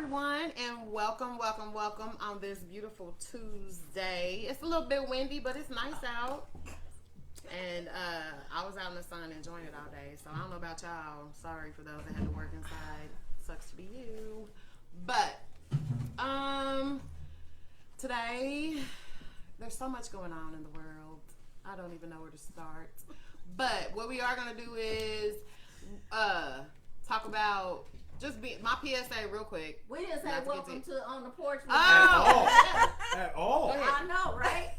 everyone, and welcome on this beautiful Tuesday. It's a little bit windy, but it's nice out. And I was out in the sun enjoying it all day. So I don't know about y'all. Sorry for those that had to work inside. Sucks to be you. But today there's so much going on in the world. I don't even know where to start. But what we are gonna do is talk about just my PSA real quick. We didn't say welcome to On the Porch. At all. I know, right?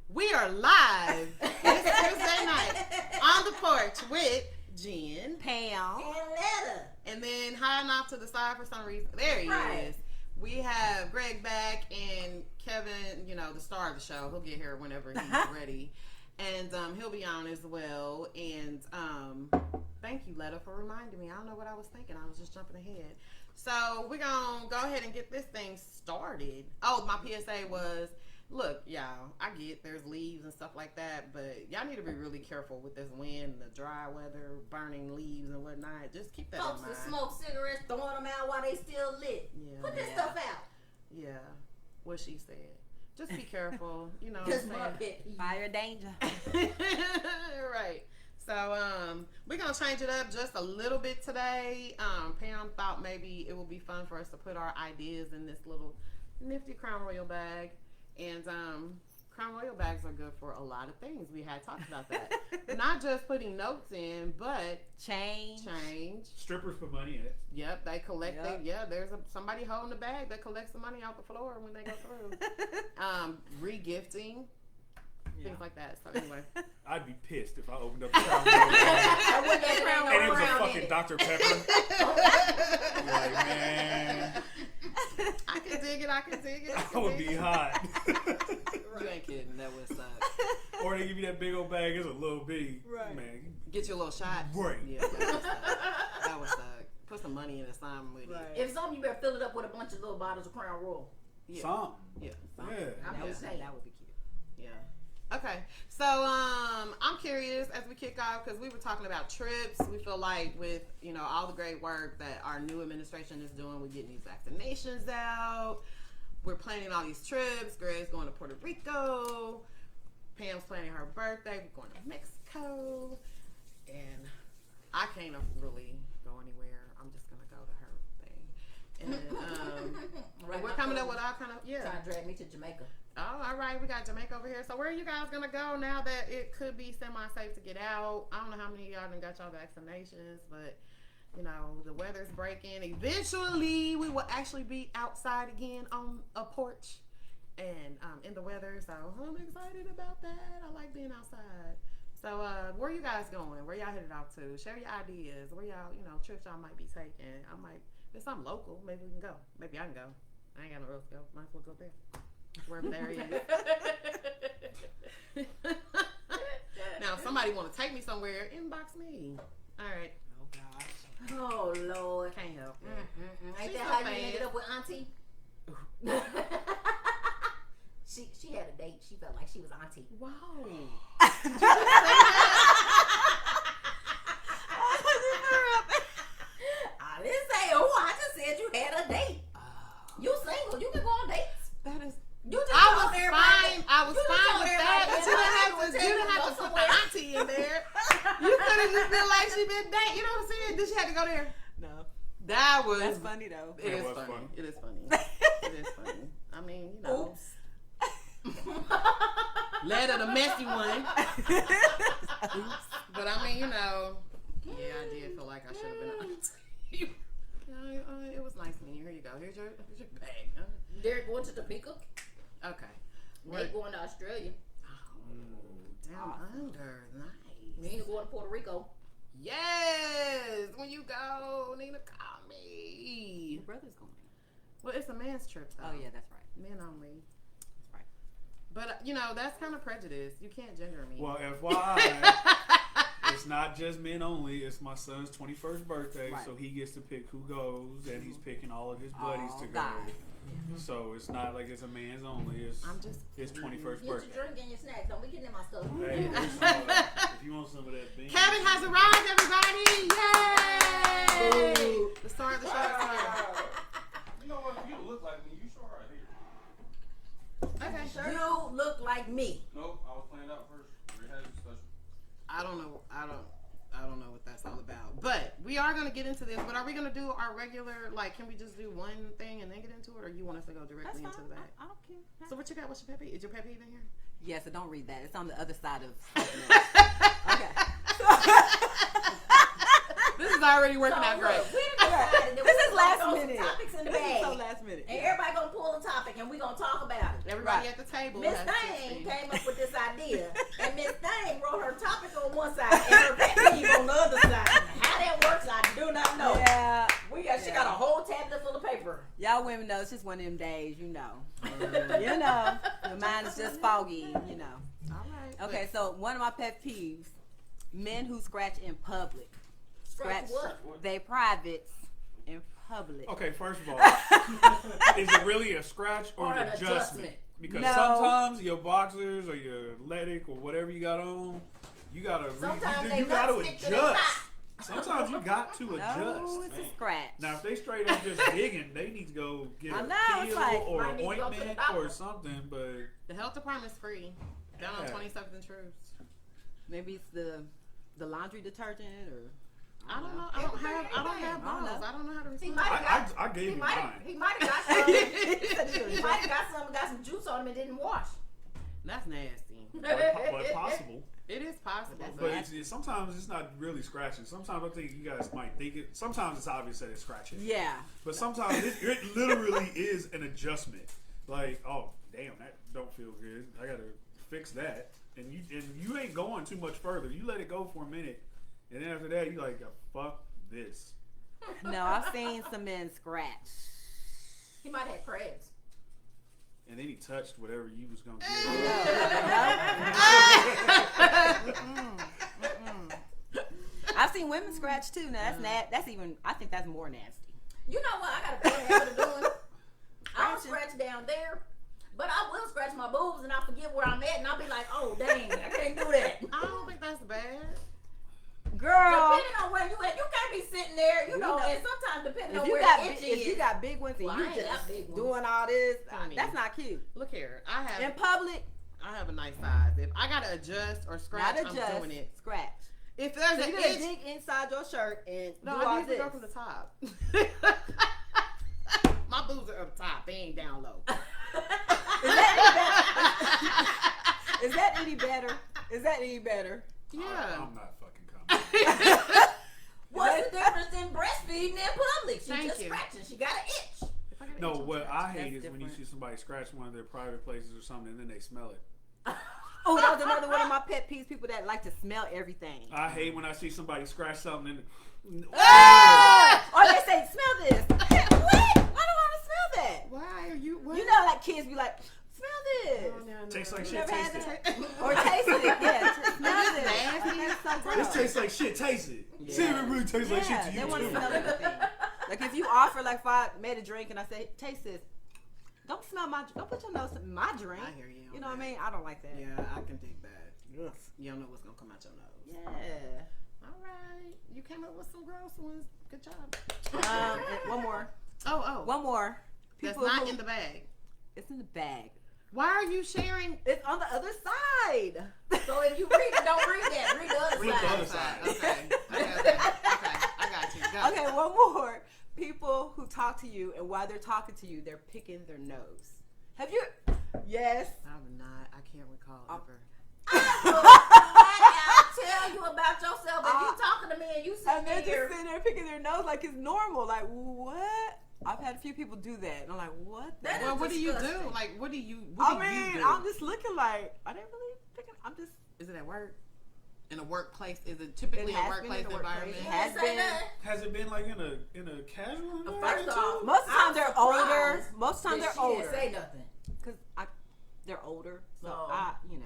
We are live this Tuesday night on the porch with Jen, Pam, and Netta. And then hiding off to the side for some reason. There he is. We have Greg back and Kevin, the star of the show. He'll get here whenever he's ready. And he'll be on as well. And thank you, Letta, for reminding me. I don't know what I was thinking. I was just jumping ahead. So we're going to go ahead and get this thing started. Oh, my PSA was, look, y'all, I get there's leaves and stuff like that, but y'all need to be really careful with this wind, the dry weather, burning leaves and whatnot. Just keep that in mind. Folks that smoke cigarettes, throwing them out while they still lit. Yeah. Put this stuff out. Yeah, what she said. Just be careful, Just fire danger. Right. So we're gonna change it up just a little bit today. Pam thought maybe it would be fun for us to put our ideas in this little nifty Crown Royal bag. And Crown Royal bags are good for a lot of things. We had talked about that. Not just putting notes in, but change. Strippers put money in it. Yep, they collect. Yep. There's somebody holding the bag that collects the money off the floor when they go through. Re-gifting. Things like that. So anyway, I'd be pissed if I opened up the Crown Royal bag and it was a fucking Dr. Pepper. Like, man, I can dig it. I would be hot. You ain't kidding. That would suck. Or they give you that big old bag. It's a little bitty. Right. Man, get you a little shot. Right. Yeah. That would suck. Put some money in assignment with it. If something, you better fill it up with a bunch of little bottles of Crown Royal. Yeah. Some. Yeah. I'm just saying that would be cute. Yeah. Okay, so I'm curious as we kick off because we were talking about trips. We feel like with all the great work that our new administration is doing, we're getting these vaccinations out. We're planning all these trips. Greg's going to Puerto Rico. Pam's planning her birthday. We're going to Mexico, and I can't really go anywhere. I'm just gonna go to her thing, and we're coming up with all kind of trying to drag me to Jamaica. Oh, all right. We got Jamaica over here. So where are you guys going to go now that it could be semi-safe to get out? I don't know how many of y'all done got y'all vaccinations, but, the weather's breaking. Eventually, we will actually be outside again on a porch and in the weather. So I'm excited about that. I like being outside. So where are you guys going? Where y'all headed off to? Share your ideas. Where y'all, trips y'all might be taking. If it's something local, maybe we can go. Maybe I can go. I ain't got nowhere else to go. Might as well go there. Wherever there is. Now, if somebody want to take me somewhere, inbox me. All right. Oh gosh. Oh Lord. Can't help it. Ain't that how you ended up with Auntie? She had a date. She felt like she was Auntie. Wow. I didn't say I just said you had a date. You single. You can go on dates. That is. I was fine with that, but you didn't have to put the auntie in there. You could have just been like she been dating. You know what I'm saying? Did she have to go there? No. That's funny though. It is funny. I mean, Oops. Led the messy one. Oops. But I mean, I did feel like I should have been auntie. It was nice meeting you. Here you go. Here's your bag. Derek going to Topeka. Okay. Nate going to Australia. Oh, down under. Nice. Nina going to Puerto Rico. Yes. When you go, Nina, call me. Your brother's going. Well, it's a man's trip, though. Oh, yeah, that's right. Men only. That's right. But, that's kind of prejudice. You can't gender me. Well, FYI, it's not just men only. It's my son's 21st birthday, right. So he gets to pick who goes, and he's picking all of his buddies to go. God. So it's not like it's a man's only. It's his 21st birthday. Get your drink and your snacks. Don't be getting in my stuff. Hey, if you want some of that bean. Kevin has arrived, everybody! Yay! The star of the show. You look like me. Nope, I was playing out first. We had a discussion. I don't know what that's all about. But we are gonna get into this. But are we gonna do our regular, like, can we just do one thing and then get into it, or you want us to go directly into that? I don't care. So what you got? What's your pet peeve? Is your pet peeve in here? Yes, so don't read that. It's on the other side of. Okay. This is already working out great. We decided that This is last throw some minute. topics in the This is bag. so last minute. And Yeah. everybody gonna pull a topic and we gonna talk about it. Everybody Right. at the table. Miss has Thang 16. came up with this idea, and Miss Thang wrote her topic on one side and her pet peeve on the other side. How that works, I do not know. Yeah. She got a whole tablet full of paper. Y'all women know it's just one of them days, you know. You know. The mind is just foggy, you know. All right. Okay, so one of my pet peeves, men who scratch in public. Scratch what? They privates in public. Okay, first of all, is it really a scratch or an adjustment? Because No. sometimes your boxers or your athletic or whatever you got on, you gotta Sometimes they you gotta nuts stick to the adjust. top. Sometimes you got to No, adjust. it's a scratch. Now, if they straight up just digging, they need to go get I a know, it's peel like, or might an need to go to the ointment doctor. or something. But the health department's free. Down on Yeah. 27th and Truths. Maybe it's the laundry detergent or I don't know. I don't have I don't balls. know. I don't know how to He respond. might have got. I gave you mine. He might have got some. He might have got some and got some juice on him and didn't wash. That's nasty. But possible. It is possible. But sometimes it's not really scratching. Sometimes I think you guys might think it. Sometimes it's obvious that it's scratching. yeah. But sometimes it literally is an adjustment. Like, oh damn, that don't feel good. I gotta fix that. And you ain't going too much further. You let it go for a minute, and then after that you like, fuck this. No, I've seen some men scratch. He might have crabs. And then he touched whatever you was gonna I've seen women scratch too. Now that's even. I think that's more nasty. You know what? I got a bad habit of doing. I don't scratch down there, but I will scratch my boobs and I forget where I'm at and I'll be like, oh dang, I can't do that. I don't think that's bad. Girl, Depending on where you at, you can't be sitting there, you know, know, and sometimes depending if on you where got the itch if is. you got big ones and Well, I you ain't got just big ones. doing all this, Honey. that's not cute. Look here. I In have public, a nice size. If I gotta adjust or scratch, not adjust, I'm doing it. scratch. If there's So an you gotta itch, dig inside your shirt and no, do I all need to this. go from the top. My boobs are up top. They ain't down low. Is that any better? Is that any better? Yeah. I'm not fucking coming. What's the difference in breastfeeding in public? She Thank just you. scratching. She got an itch. If I get an No, itch, I'm what scratching. I hate is That's when you different. see somebody scratch one of their private places or something, and then they smell it. Oh, that was another one of my pet peeves. People that like to smell everything. I hate when I see somebody scratch something and Or they say, "Smell this." What? I don't want to smell that. Why are you? What? You know, like kids be like, "Smell this." Oh, no. tastes like You shit. never had Taste it. that? Or taste it. Yeah, smell this. nasty. That's so gross. This tastes like shit. Taste it. See if it really tastes like shit Yeah, to they you want to too. smell everything. Like if you offer, like if I made a drink and I say, "Taste this," don't smell my. Don't put your nose in my drink. I hear you. You know what I mean? I don't like that. Yeah, I can dig that. Ugh. You don't know what's gonna come out your nose. Yeah. All right, you came up with some gross ones. Good job. And one more. Oh, One more. that's People not who- in the bag. It's in the bag. Why are you sharing? It's on the other side. So if you read it, don't read that. Read the other Read the side. other side. Okay, I got you. Go. Okay, one more. People who talk to you and while they're talking to you, they're picking their nose. Have you? Yes. I'm not. I can't recall ever. I'll tell you about yourself. If you talking to me and you And they're sitting here, just sitting there picking their nose like it's normal. Like, what? I've had a few people do that. And I'm like, what? That Well, is what do you do? disgusting. Like, what do you? I What do you mean, do? I'm just looking like, are they really picking? I'm just. Is it at work? In a workplace? Is it typically It a has been workplace in a workplace. environment? It You has didn't say been. nothing. Has it been like in a casual environment First off, too? Most of the time I'm they're older. surprised Most of the time that they're she older. didn't say nothing. Because they're older. So No. you know.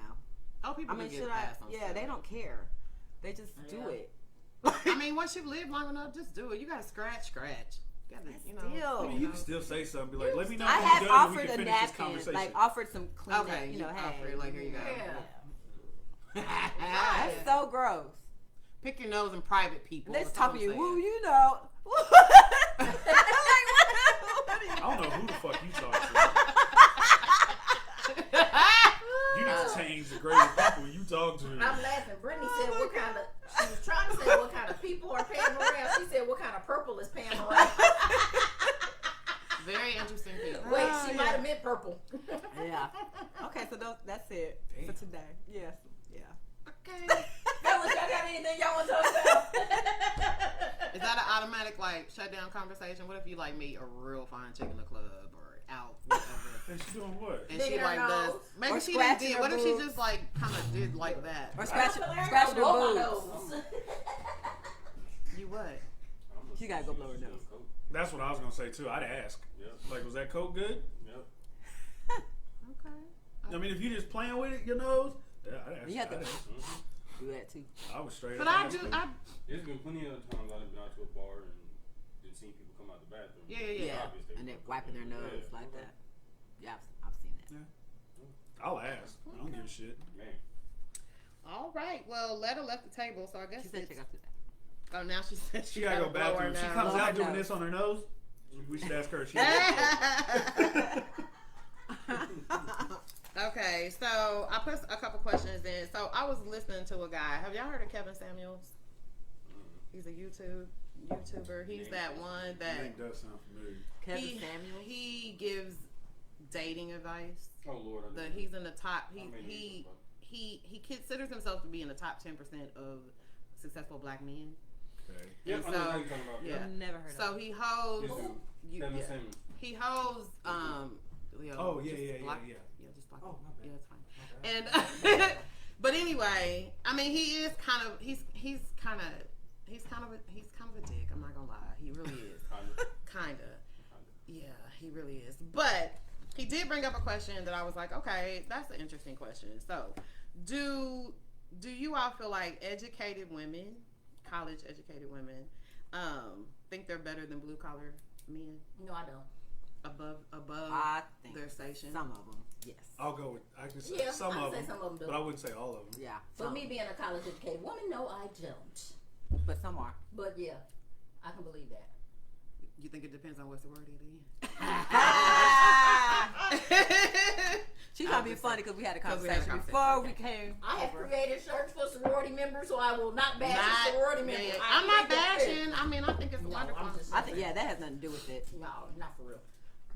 Oh, people I mean, do should get I? past on Yeah, stuff. they don't care. They just do Yeah. it. I mean, once you've lived long enough, just do it. You gotta scratch. You gotta, you know. Still. I mean, you can still say something. Be like, let me know I when have you're done and we offered can a finish this napkin, conversation. like offered some cleanup. Okay, You know, hey, offer it, like, here you go. Yeah. that's so gross. Pick your nose in private, people. They That's talk all to I'm you. saying. Woo, you know. Like, what are you- I don't know who the fuck you talk to. you send people? Wait, Oh, she yeah. might have meant purple. Yeah. Okay, so that's it for Damn. today. Yes. Yeah. Okay. Fellas, y'all got anything y'all want to talk about? Is that an automatic like shutdown conversation? What if you like meet a real fine chick in the club or out, whatever, And she doing what? and she Digging her like does nose. maybe Or she didn't scratching did. her What if she boobs. just like kind of did like that? Or scratching I her blow my boobs. nose. You what? I'm She gotta go blow her nose. Coke. That's what I was gonna say too. I'd ask. Yep. Like, was that coke good? Yep. Okay. I mean, if you just playing with it, your nose. Yeah, I'd ask. You have to- I'd ask. Mm-hmm. Do that too. I was straight But up. I ask do. them. There's been plenty of times I've been out to a bar and seen people come out the bathroom. Yeah, yeah, Yeah. Obvious they And they're were wiping their cocaine. nose Yeah. like that. Yeah, I've seen that. I'll ask. I don't give a shit. Man. All right. Well, Letta left the table, so I guess. She said it's- check out that. Oh, now she said She gotta go blow her bathroom. She nose. comes Blow her out doing nose. this on her nose. We should ask her. If she Okay, so I put a couple questions in. So I was listening to a guy. Have y'all heard of Kevin Samuels? He's a YouTuber. He's that one that name does sound familiar. Kevin he, Samuel. he gives dating advice. Oh Lord. I That he's in the top. I may need some, He considers himself to be in the top 10% of successful black men. Okay. Yep, I And know so- how you're talking about. yeah. I've never heard So of he holds. Yes, dude. You, Kevin yeah. Samuel. He holds. You know, Oh yeah, just yeah, yeah, block- yeah. Yeah, just block. Oh, my bad. Yeah, it's fine. My bad. And but anyway, I mean, he is kind of he's kind of a dick. I'm not gonna lie, he really is. Kinda. Yeah, he really is. But he did bring up a question that I was like, okay, that's an interesting question. So, do you all feel like educated women, college educated women, think they're better than blue collar men No, I don't. above I think their station? some of them. Yes. I'll go with. I can say Yeah, some I'd of say them, some of them do. but I wouldn't say all of them. Yeah. But some. me being a college educated woman, no, I don't. But some are. But yeah, I can believe that. You think it depends on what sorority it She's trying to be funny because we had a 'Cause we had a conversation conversation, before we okay. came I have over. created shirts for sorority members, so I will not bash a sorority member. yeah, I I'm not think that's fair. bashing. I mean, I think it's No, wonderful. I'm just- I think that has nothing to do with it. No, not for real.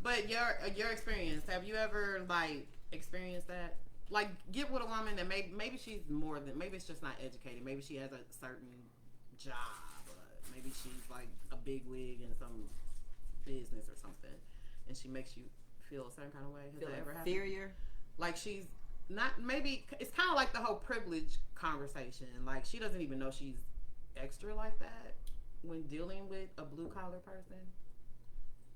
But your experience, have you ever like experienced that? Like get with a woman that maybe she's more than, maybe it's just not educated. Maybe she has a certain job. Maybe she's like a big wig in some business or something, and she makes you feel a certain kind of way. Has Feel that ever happened? inferior. Like she's not, maybe it's kind of like the whole privilege conversation. Like she doesn't even know she's extra like that when dealing with a blue collar person.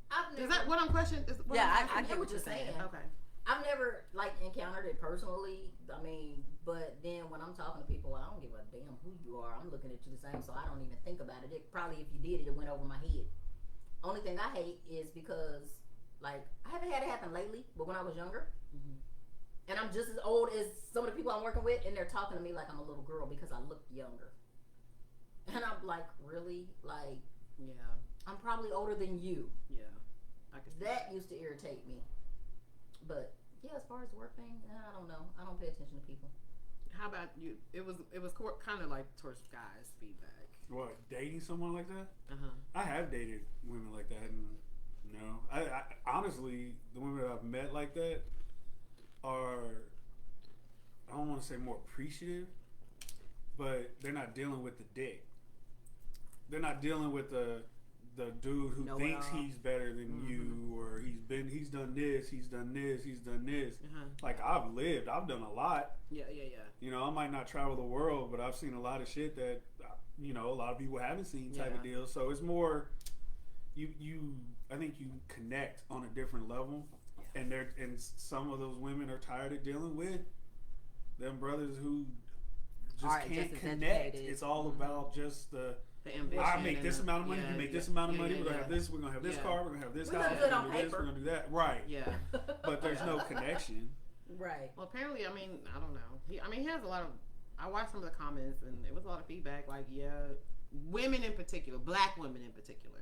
I've Is never, that what I'm questioning? Is what Yeah, I'm I asking? get what you're saying. Okay. I've never like encountered it personally. I mean, but then when I'm talking to people, I don't give a damn who you are. I'm looking at you the same, so I don't even think about it. It probably, if you did it, it went over my head. Only thing I hate is because, like, I haven't had it happen lately, but when I was younger, and I'm just as old as some of the people I'm working with, and they're talking to me like I'm a little girl because I look younger. And I'm like, really? Like, Yeah. I'm probably older than you. Yeah. I can see That used to irritate me. But yeah, as far as work thing, I don't know. I don't pay attention to people. How about you? It was kind of like towards guys' feedback. What, dating someone like that? Uh-huh. I have dated women like that, and no, I honestly, the women that I've met like that are, I don't want to say more appreciative, but they're not dealing with the dick. They're not dealing with the dude who Know it thinks all. he's better than you, or he's done this, he's done this. Uh-huh. Like, I've done a lot. Yeah. You know, I might not travel the world, but I've seen a lot of shit that, you know, a lot of people haven't seen type of Yeah. deal. So it's more, I think you connect on a different level, and some of those women are tired of dealing with them brothers who just Alright, can't just as connect. educated. It's all about just the, The ambition. I make and this the- amount of money, yeah, you make yeah, this amount of yeah, money, yeah, we're gonna yeah. have this, we're gonna have this Yeah. car, we're gonna have this We house, look we're good gonna on do this, paper. we're gonna do that. Right. Yeah. But there's no connection. Right. Well, apparently, I mean, I don't know. He has a lot of. I watched some of the comments, and it was a lot of feedback. Like, yeah, women in particular, black women in particular.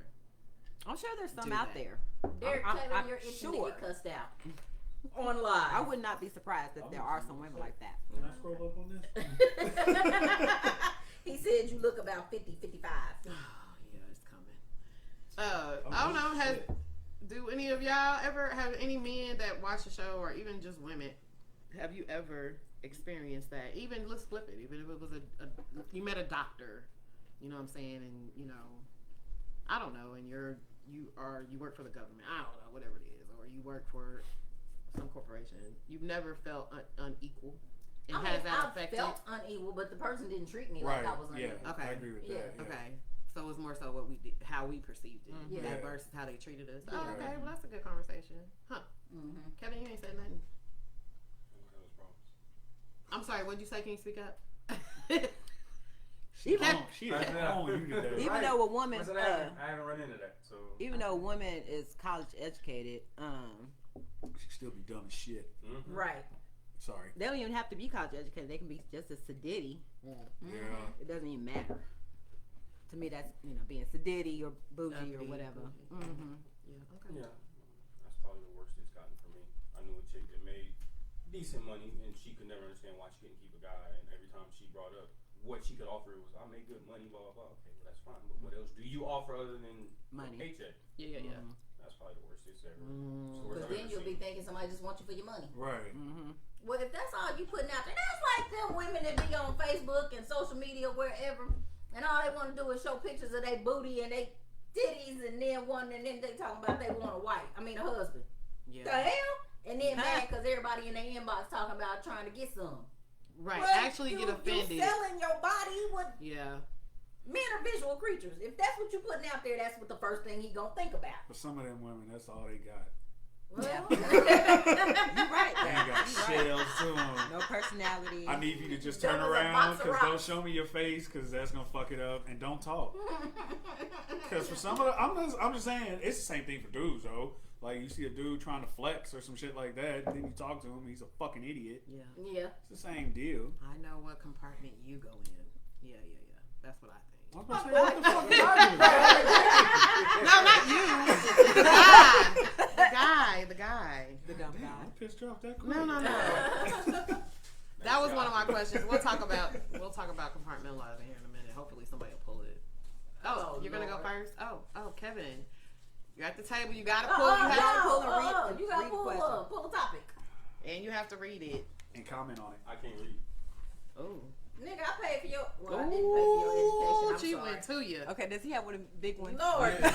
I'm sure there's some Do out that. there. Derek I'm Taylor, I'm you're itching sure. to get cussed out. On live. I would not be surprised if there are some women like that. Can I scroll up on this? He said you look about 50, 55. Oh, yeah, it's coming. I don't know. Do any of y'all ever have any men that watch the show, or even just women? Have you ever experienced that? Even let's flip it. Even if it was you met a doctor, you know what I'm saying, and you know, I don't know, and you work for the government. I don't know, whatever it is, or you work for some corporation. You've never felt unequal, and has that affected? I felt unequal, but the person didn't treat me Right. like I was unequal. Yeah. Okay. I agree with that. Yeah. Okay. So it's more so what we did, how we perceived it, Yeah. that versus how they treated us. Yeah. Oh, okay. Well, that's a good conversation, huh? Mm-hmm. Kevin, you ain't said nothing. Those problems. I'm sorry. What'd you say? Can you speak up? She is on you today. Even Right. though a woman, I said I haven't run into that. So even though a woman is college educated, She still be dumb as shit. Right. Sorry. they don't even have to be college educated. They can be just a sedity. Yeah. It doesn't even matter. To me, that's being sedity or bougie or Being whatever. bougie. Mm-hmm. Yeah. Okay. yeah, that's probably the worst it's gotten for me. I knew a chick that made decent money, and she could never understand why she couldn't keep a guy. And every time she brought up what she could offer, it was, I make good money, blah blah blah. Okay, well that's fine, but what else do you offer other than Money. a paycheck? Yeah. Yeah. That's probably the worst it's ever. Because then you'll be thinking somebody just wants you for your money. Right. Mm-hmm. Well, if that's all you putting out there, that's like them women that be on Facebook and social media, wherever, and all they want to do is show pictures of their booty and they titties, and then they talking about they want a husband. The Yeah. hell? And then mad because everybody in their inbox talking about trying to get some. Right. Well, Actually, get You offended. selling your body. What? Yeah. Men are visual creatures. If that's what you putting out there, that's what the first thing he gonna think about. For some of them women, that's all they got. Well, You're right. They ain't got shells to them. No personality. I need you to just That turn was a around, box of because don't rocks. show me your face, because that's gonna fuck it up, and don't talk. Because for some of the, I'm just saying, it's the same thing for dudes though. Like you see a dude trying to flex or some shit like that, then you talk to him, he's a fucking idiot. Yeah. yeah. It's the same deal. I know what compartment you go in. Yeah. That's what I think. I was gonna say, what the fuck did I No, not you. The guy. the dumb do? Damn, guy. I'm pissed off that quick. No. That was one of my questions. We'll talk about compartmentalizing here in a minute. Hopefully somebody will pull it. Oh, you're gonna go Lord. first? Oh, Kevin. You're at the table. You gotta pull. You have to pull and read. You gotta read pull question. up, pull a topic. And you have to read it. And comment on it. I can't read. Oh. Nigga, I paid for your. Well, I didn't pay for your education. She I'm went sorry. to you. Okay, does he have one of the big ones? Lord, Yeah.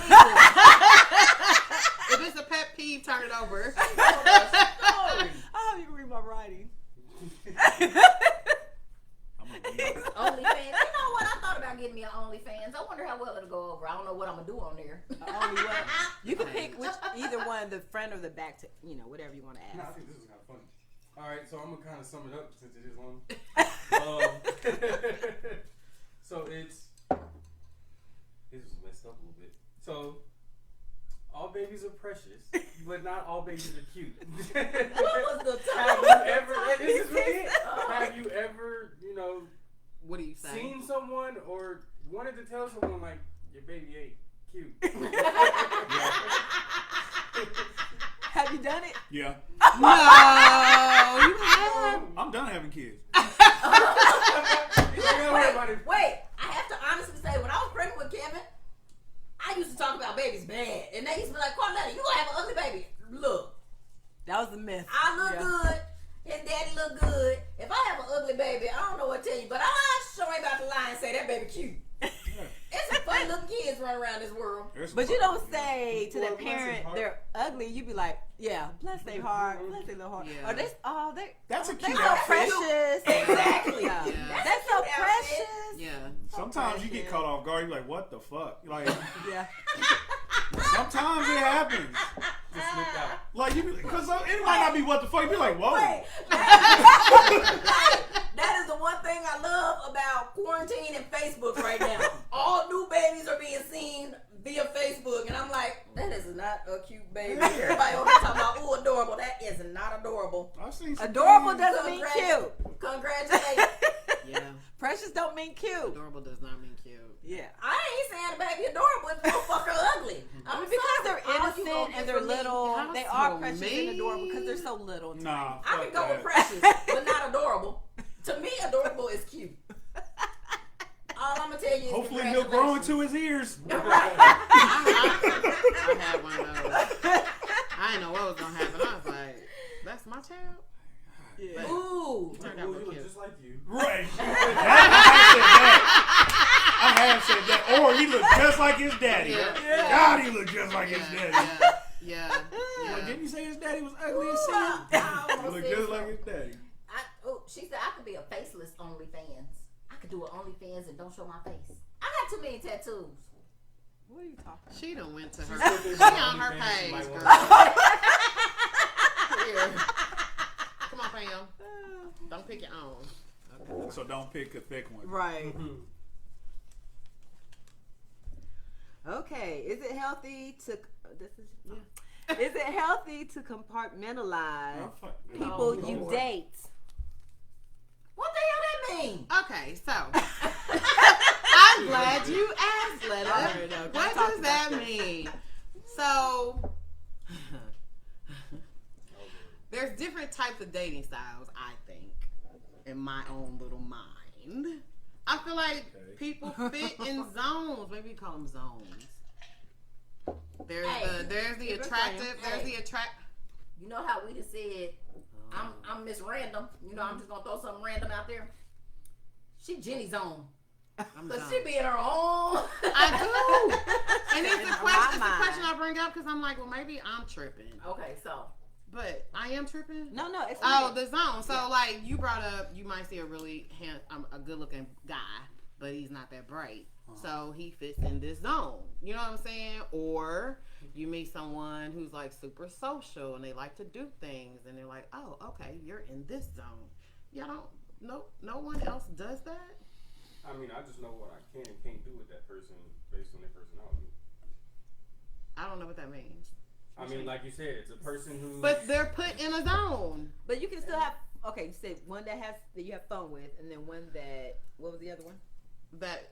If it's a pet peeve, turn it over. Oh, you can read my writing. I'm gonna read it. OnlyFans. You know what? I thought about getting me an OnlyFans. I wonder how well it'll go over. I don't know what I'm gonna do on there. Only one. You can pick either one, the front or the back, to whatever you want to No, I ask. think this is kind of funny. All right, so I'm gonna kind of sum it up since it is long. So this was messed up a little bit. So all babies are precious, but not all babies are cute. What was the Have you topic? ever? This is really it. Have you ever, What do you say? seen someone or wanted to tell someone like your baby ain't cute? Have you done it? Yeah. No, you have. I'm done having kids. Wait, I have to honestly say, when I was pregnant with Kevin, I used to talk about babies bad. And they used to be like, Carletta, you gonna have an ugly baby. Look, That was the myth. I look Yeah. good, and daddy look good. If I have an ugly baby, I don't know what to tell you, but I sure ain't about to lie and say that baby cute. There's some funny little kids running around this world. But you don't say to the Well, bless his parent heart. they're ugly. You be like, yeah, bless their heart, bless their little heart. Yeah. Or they That's a they cute so outfit. precious. Exactly. Yeah. Yeah. That's so Cute outfit. precious. Yeah. Sometimes you get caught off guard. You're like, what the fuck? Like, Yeah. sometimes it happens. Just slipped out. Like, because it might not be what the fuck. You be like, whoa. Wait, that is the one thing I love about quarantine and Facebook right now. All new babies are being seen via Facebook, and I'm like, that is not a cute baby. Everybody over there talking about, ooh, adorable. That is not adorable. I've seen some Adorable things. doesn't mean cute. Congratulations. Yeah. Precious don't mean cute. Adorable does not mean cute. Yeah. I ain't saying the baby adorable if the motherfucker ugly. I I'm mean, because sorry. they're All you innocent gonna and get they're from me- little, How they so are precious mean? and adorable because they're so little. and Nah. I fuck can go that. with precious, but not adorable. To me, adorable is cute. All I'm gonna tell you is Hopefully he'll grow congratulations. into his ears. I had one of those. I didn't know what was gonna happen. I was like, "That's my child." Yeah. Ooh. Turned Ooh, out he real look cute. just like you. Right. I have said that. Or he looked just like his daddy. Yeah. God, he looked just like his daddy. Yeah. Like, didn't you say his daddy was ugly as Ooh, sin? I He almost looked said just like something. his daddy. She said I could be a faceless OnlyFans. I could do an OnlyFans and don't show my face. I got too many tattoos. What are you talking She done went to her. She still She thinks on her OnlyFans page, might girl. wanna- Here. Come on, Pam. Don't pick your own. So don't pick a thick one. Right. Okay. Is it healthy to? This is. Yeah. Is it healthy to compartmentalize Oh, fuck. people Oh, you Lord. date? What the hell that mean? Okay, so I'm glad you asked, I Letta. already know. What Talk does about that this. mean? So there's different types of dating styles, I think, in my own little mind. I feel like Okay. people fit in zones. Maybe call them zones. There's Hey. there's the Yeah, that's attractive. fine. There's the attract. You know how we just said I'm Miss Random. You know I'm just gonna throw something random out there. She Jenny's on. I'm Cause done. she be in her own. I do. And it's In the my question. It's the mind. question I bring up because I'm like, well, maybe I'm tripping, Okay, so but I am tripping. No, no. It's Oh, the zone. So like you brought up, you might see a really a good-looking guy, but he's not that bright. So he fits in this zone. You know what I'm saying? Or you meet someone who's like super social and they like to do things, and they're like, oh, okay, you're in this zone. Y'all don't. No one else does that. I mean, I just know what I can and can't do with that person based on their personality. I don't know what that means. I mean, like you said, it's a person who. But they're put in a zone. But you can still have. Okay, you said one that you have fun with, and then one that. What was the other one? That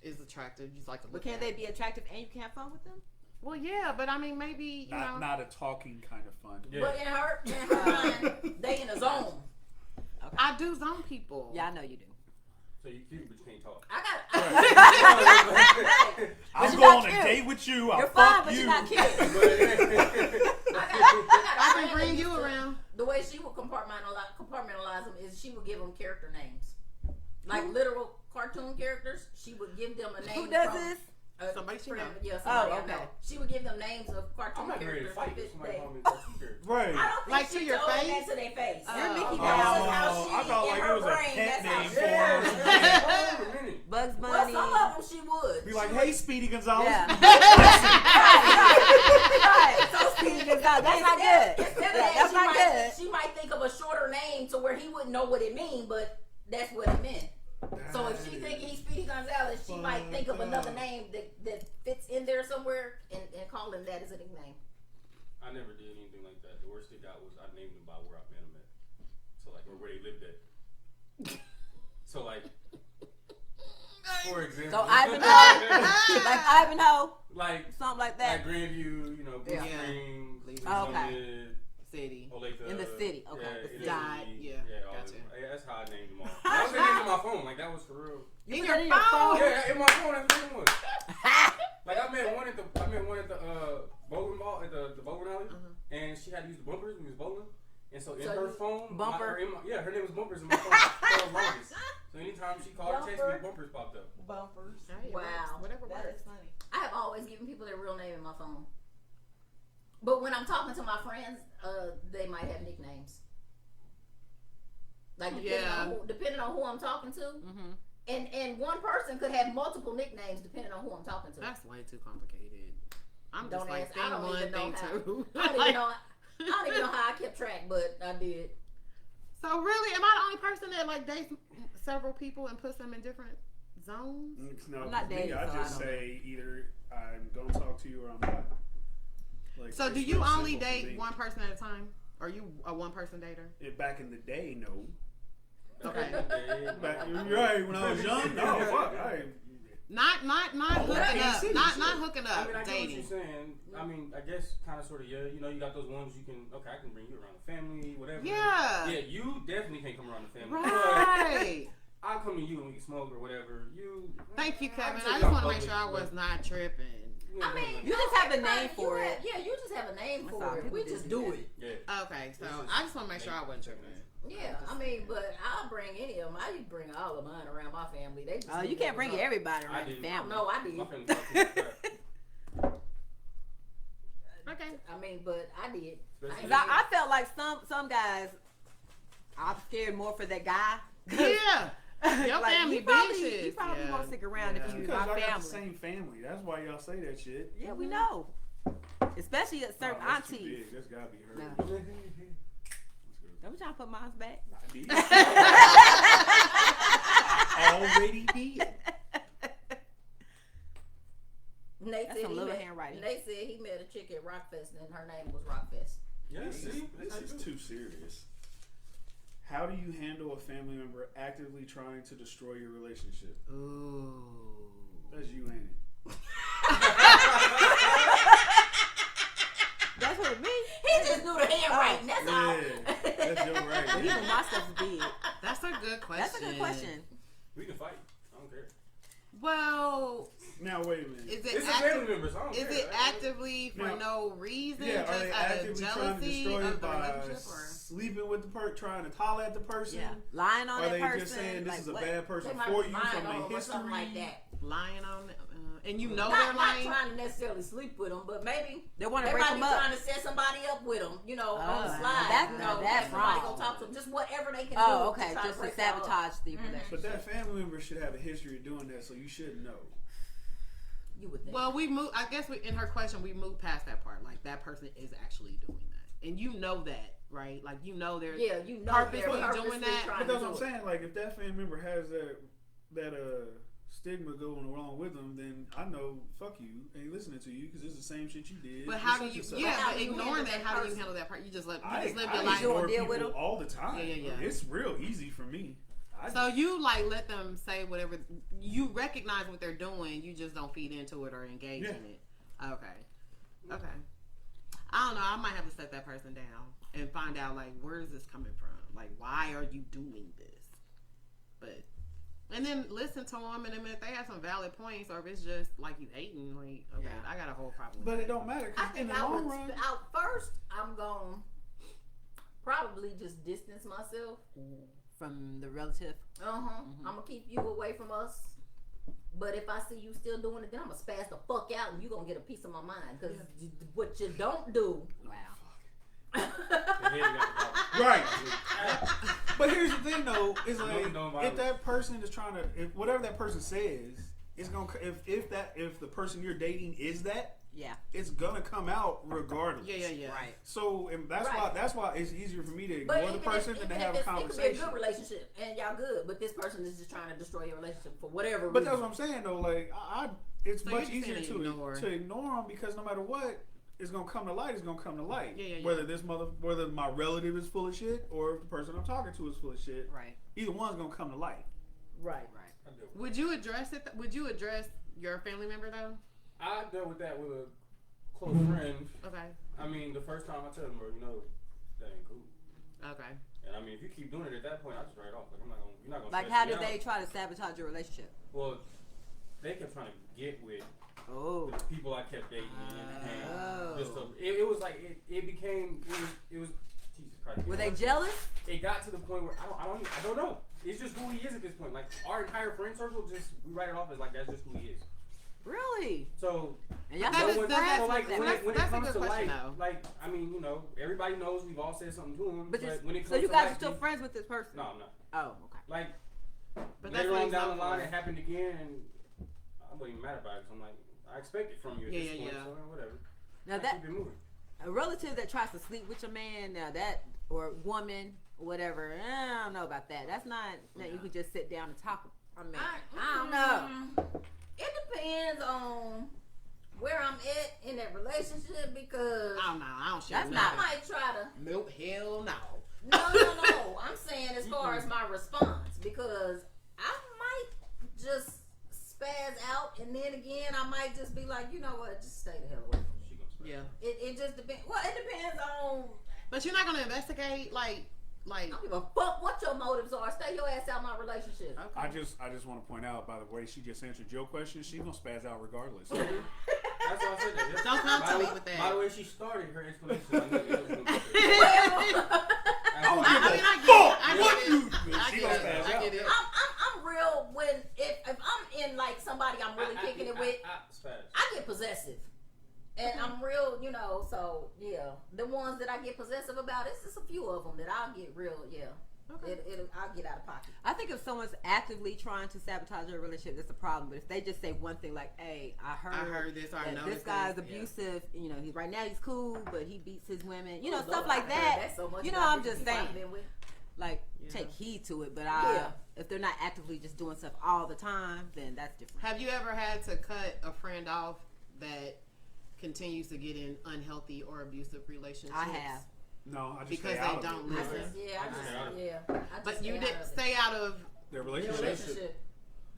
is attractive. You just like to But look can at. they be attractive and you can have fun with them? Well, yeah, but I mean, maybe you know. Not a talking kind of fun. Yeah. but in her mind, they in a zone. I do zone people. Yeah, I know you do. So you cute, but you can't talk. I got. I'll you're go not on a cute. date with you. I'll You're fine, fuck but you. you're not cute. I can bring you around. The way she would compartmentalize them is she would give them character names, like literal cartoon characters. She would give them a name. Who does from, this? Somebody she friend- know. Yeah, somebody I okay. know. She would give them names of cartoon I'm not ready characters. to fight that if fit somebody they- call me a cartoon. Right. I don't think Like she to your told them face? that to their face. You're Mickey That's Mouse. how she, I thought in like her it was a brain, pet that's how name she- for her. Hold on a minute. Bugs Well, Bunny. some of them she would. Be like, She hey, Speedy Gonzalez. Yeah. right. So Speedy Gonzalez. That's not good. Instead of Yeah, that, that's not good. she might think of a shorter name to where he wouldn't know what it means, but that's what it meant. So if she think he's Speedy Gonzalez, she might think of another name that fits in there somewhere and call him that as a nickname. I never did anything like that. The worst it got was I named him by where I met him at. So like, or where they lived at. So like, for example. So Ivanhoe. Like Ivanhoe. Like Something like like that. Grandview, you know, Blue Yeah. Springs, Oh, okay. Summit, City. Olathe, In the city, okay, yeah, the Italy, city. Died, yeah, all gotcha. them. Yeah, that's how I named them all. I was named in my phone, like that was for real. You In put your it in your phone? phone. Yeah, in my phone, that's the name was. Like I met one at the bowling ball at the bowling alley, and she had to use the bumpers when we was bowling. And so in So her you- phone, Bumper? her name was Bumpers in my phone for the longest. So anytime she called or texted me, Bumper. Bumpers popped up. Bumpers. Hey, it Wow. works. Whatever That works. is funny. I have always given people their real name in my phone. But when I'm talking to my friends, they might have nicknames. Like depending on who I'm talking to, Mm-hmm. and one person could have multiple nicknames depending on who I'm talking to. That's way too complicated. I'm Don't just like ask. I thing don't one, even know thing how. two. I don't even know. I don't even know how I kept track, but I did. So really, am I the only person that like dates several people and puts them in different zones? No, I'm not me, dating, I so I just don't say either I'm gonna talk to you or I'm not. Like, So do it's you real only simple for date me. one person at a time? Are you a one person dater? Back in the day, no. Okay. You're right. When I was young, no. Fuck. Not hooking up. easy, Not shit. hooking I up. mean, I get what Dating. you're saying. I mean, I guess kind of, sort of, yeah. You know, you got those ones you can. Okay, I can bring you around the family, whatever. Yeah. Yeah, you definitely can't come around the family. Right. But I'll come to you and we can smoke or whatever. You. Thank you, Kevin. I'll I take just you want to out make sure I public, was not tripping. I mean, You just have a name everybody- for you it. have- Yeah, you just have a name That's for all. it. People We do just do do that. it. Yeah. Okay, so This is- I just want to make sure I wasn't tripping. Yeah, I mean, but I'll bring any of them. I bring all of mine around my family. They just Oh, do you can't bring what's up. everybody I around your do. family. No, I did. My family talks too much crap. Okay. I mean, but I did. Especially- 'Cause I felt like some guys, I'm scared more for that guy. Yeah. Your Like, family he probably, bitches. he probably Yeah. won't stick around Yeah. if you Because my y'all got the family. same family. That's why y'all say that shit. Yeah, we know. Especially at certain Oh, that's too aunties. big. That's gotta be her. No. Let's go. Don't we trying to put mine back? I did. I already did. Nate That's said some he little met, handwriting. Nate said he met a chick at Rockfest and her name was Rockfest. Yeah, see? This is too serious. How do you handle a family member actively trying to destroy your relationship? Ooh. That's you, ain't it? That's what me. He just knew the handwriting. That's all. Yeah, that's your right. Even my stuff is big. That's a good question. That's a good question. We can fight. I don't care. Well, Now wait a minute. is It's it a family active? members. I don't Is care. it actively for Now- no reason? Yeah, are just they out of actively trying to jealousy destroy of it the by relationship, or sleeping with the trying to holler at the person? Yeah, lying on Are that they person. just saying this like, is a what? bad person They might for be you lying from on their them or something history? like that. lying on, and you know Not, they're not lying? trying to necessarily sleep with them, but maybe They want to they break might them be up. trying to set somebody up with them. You know, on the Oh, slide. that's- you know, that's somebody wrong. go talk to them. Just whatever they can do. Oh, okay. try Just to break that up. sabotage the Mhm. relationship. But that family member should have a history of doing that, so you should know. You would think. Well, we move. I guess in her question, we moved past that part. Like that person is actually doing that, and you know that, right? Like you know they're yeah, you know purposely they're doing purposely that. trying But to that's do what I'm it. saying. Like, if that family member has that stigma going along with them, then I know, fuck you, ain't listening to you because it's the same shit you did. But how It's do such you? and such. Yeah, How but do you ignoring handle that, that how do you person? handle that part? You just live I your ignore life. You don't deal people with 'em? all the time. Yeah, yeah, yeah. It's real easy for me. So you like let them say whatever you recognize what they're doing. You just don't feed into it or engage Yeah. in it. Okay. I don't know. I might have to set that person down and find out like where is this coming from? Like why are you doing this? But and then listen to them, and then if they have some valid points, or if it's just like you hating, like okay, Yeah. I got a whole problem. But with it don't matter I because in think the I long would. run, First, I'm going probably just distance myself. From the relative. I'm gonna keep you away from us. But if I see you still doing it, then I'm gonna spaz the fuck out, and you gonna get a piece of my mind. Because what you don't do. Wow. The head got the problem. right? But here's the thing, though, is like No if violence. that person is trying to, if whatever that person says, it's gonna if the person you're dating is that, Yeah. it's gonna come out regardless. Yeah. Right. So and that's Right. why it's easier for me to But ignore the person than to have a it could be a conversation. good relationship, and y'all good. But this person is just trying to destroy your relationship for whatever But reason. that's what I'm saying, though. Like it's So much you're just easier saying ignore. to ignore them because no matter what, it's gonna come to light. It's gonna come to light. Yeah. Whether my relative is full of shit or if the person I'm talking to is full of shit. Right. Either one's gonna come to light. Right. Right. I dealt with Would you address it? Would you address your family member though? I dealt with that with a close friend. Okay. I mean, the first time I tell them, bro, you know, that ain't cool. Okay. And I mean, if you keep doing it at that point, I just write off. Like, you're not gonna. Like, stress how me did out. they try to sabotage your relationship? Well, they kept trying to get with Oh. the people I kept dating, and Oh. just it was like it became it was Jesus Christ. Were they jealous? It got to the point where I don't know. It's just who he is at this point. Like our entire friend circle, just we write it off as like that's just who he is. Really? So And y'all That still is- friends that's- so with like that? when it that's a comes good to question, life, though. like I mean, you know, everybody knows we've all said something to him. But But just, when it comes so you to guys life, are still friends with this person? No, I'm not. Oh, okay. Like But that's later what on he's down the known line, for. it happened again, and I wasn't even mad about it. 'Cause I'm like, I expect it from you at Yeah, this yeah, point, yeah. so whatever. Now I that keep it moving. a relative that tries to sleep with your man, now that or woman, or whatever, I don't know about that. That's not that you could just sit down and talk. I mean, I don't know. It depends on where I'm at in that relationship because I don't know. I don't share That's I not- nothing. might try to. Nope. Hell no. No. I'm saying as far as my response because I might just spaz out and then again I might just be like, you know what, just stay the hell away from me. She gonna spread. Yeah. It just depends. Well, it depends on. But you're not gonna investigate like. I don't give a fuck what your motives are. Stay your ass out my relationship. Okay. I just want to point out, by the way, she just answered your question. She's gonna spaz out regardless. That's That's why I said that. Don't come By to the me way- with that. By the way she started her explanation, I knew it was gonna be I don't I give mean, a I get fuck it. I what get you. it. I She get gonna it. pass I out. get it. I'm real when if I'm in like somebody I'm really kicking it with, I get possessive. And I'm real, you know, so yeah. The ones that I get possessive about, it's just a few of them that I'll get real, yeah. Okay. I'll get out of pocket. I think if someone's actively trying to sabotage your relationship, that's a problem. But if they just say one thing like, "Hey, I heard this. I that know this guy's abusive. You know, he's right now he's cool, but he beats his women. You know, Ooh, stuff Lord, like I heard that. that so much You know, about I'm different just people I've saying. been with. Like, Yeah. take heed to it. But Yeah. if they're not actively just doing stuff all the time, then that's different. Have you ever had to cut a friend off that continues to get in unhealthy or abusive relationships? I have. No, I just Because stay they out don't of it. listen. I But just you stay did out of it. stay out of. Their The relationship. relationship.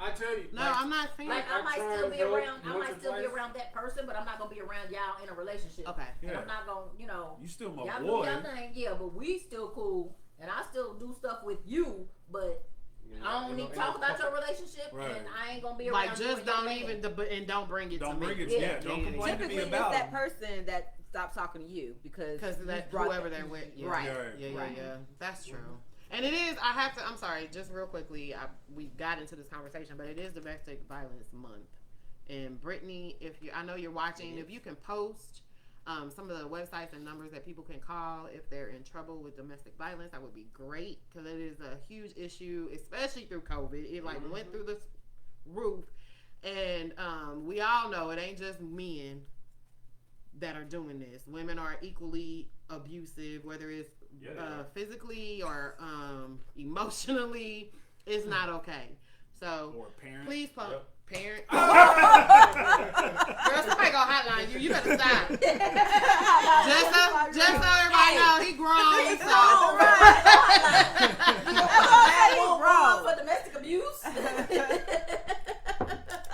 I tell you, No, like, I'm not saying. Like I I might tried still be to around. I once might or still be twice. around that person, but I'm not gonna be around y'all in a relationship. Okay. And Yeah. I'm not gonna, you know. You still my Y'all do boy. y'all thing, yeah, but we still cool, and I still do stuff with you, but you know, I don't you need know, to talk in a about your couple- relationship, Right. and I ain't gonna be around Like, you just and your don't man. even and don't bring it Don't to bring me. it. Yeah. Yeah, don't complain to Typically, me it's about that it. person that stops talking to you because Because you that brought whoever that- they're with, yeah. Right. Right. Yeah. That's true. And it is. I have to. I'm sorry. Just real quickly, we got into this conversation, but it is Domestic Violence Month. And Brittany, I know you're watching. If you can post some of the websites and numbers that people can call if they're in trouble with domestic violence, that would be great because it is a huge issue, especially through COVID. It went through the roof, and we all know it ain't just men that are doing this. Women are equally abusive, whether it's physically or emotionally. It's not okay. So Or a parent. please post. Yep. Parent. Girl, somebody go hotline you. You better stop. Just so everybody know, he grown. So. Wrong for domestic abuse.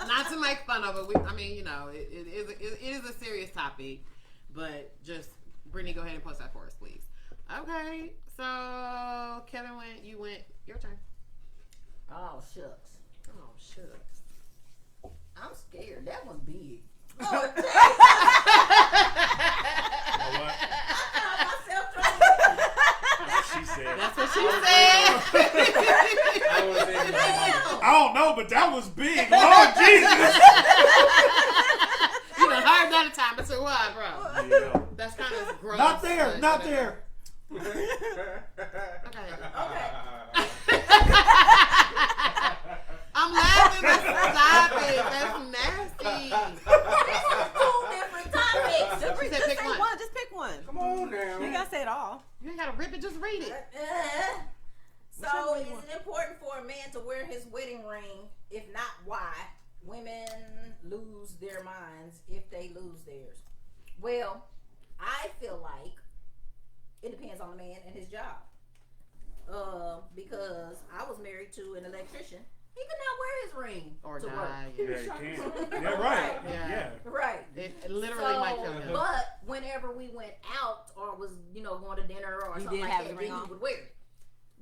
Not to make fun of it. I mean, you know, it is a serious topic. But just, Brittany, go ahead and post that for us, please. Okay. So, Kevin you went. Your turn. Oh shucks, Oh, shucks. I'm scared. That one's big. You know what? Myself trying She said. That's what she said. I don't wanna say anything. I don't know, but that was big. Lord Jesus. You done heard that a time or two, what, bro? Yeah. That's kind of gross. Not there. but Not whatever. there. I'm laughing. Stop it. That's nasty. two different topics. She said Just pick say one. one. Just pick one. Come on now. You gotta say it all. You ain't gotta rip it. Just read it. So, is it important for a man to wear his wedding ring? If not, why? Women lose their minds if they lose theirs. Well, I feel like it depends on the man and his job. Because I was married to an electrician. He could not wear his ring Or to die. work. Yeah, you can. Yeah, right. Yeah. Yeah. Right. It literally might kill him. But whenever we went out or was, going to dinner or He something did like have that, the then ring he on. would wear it.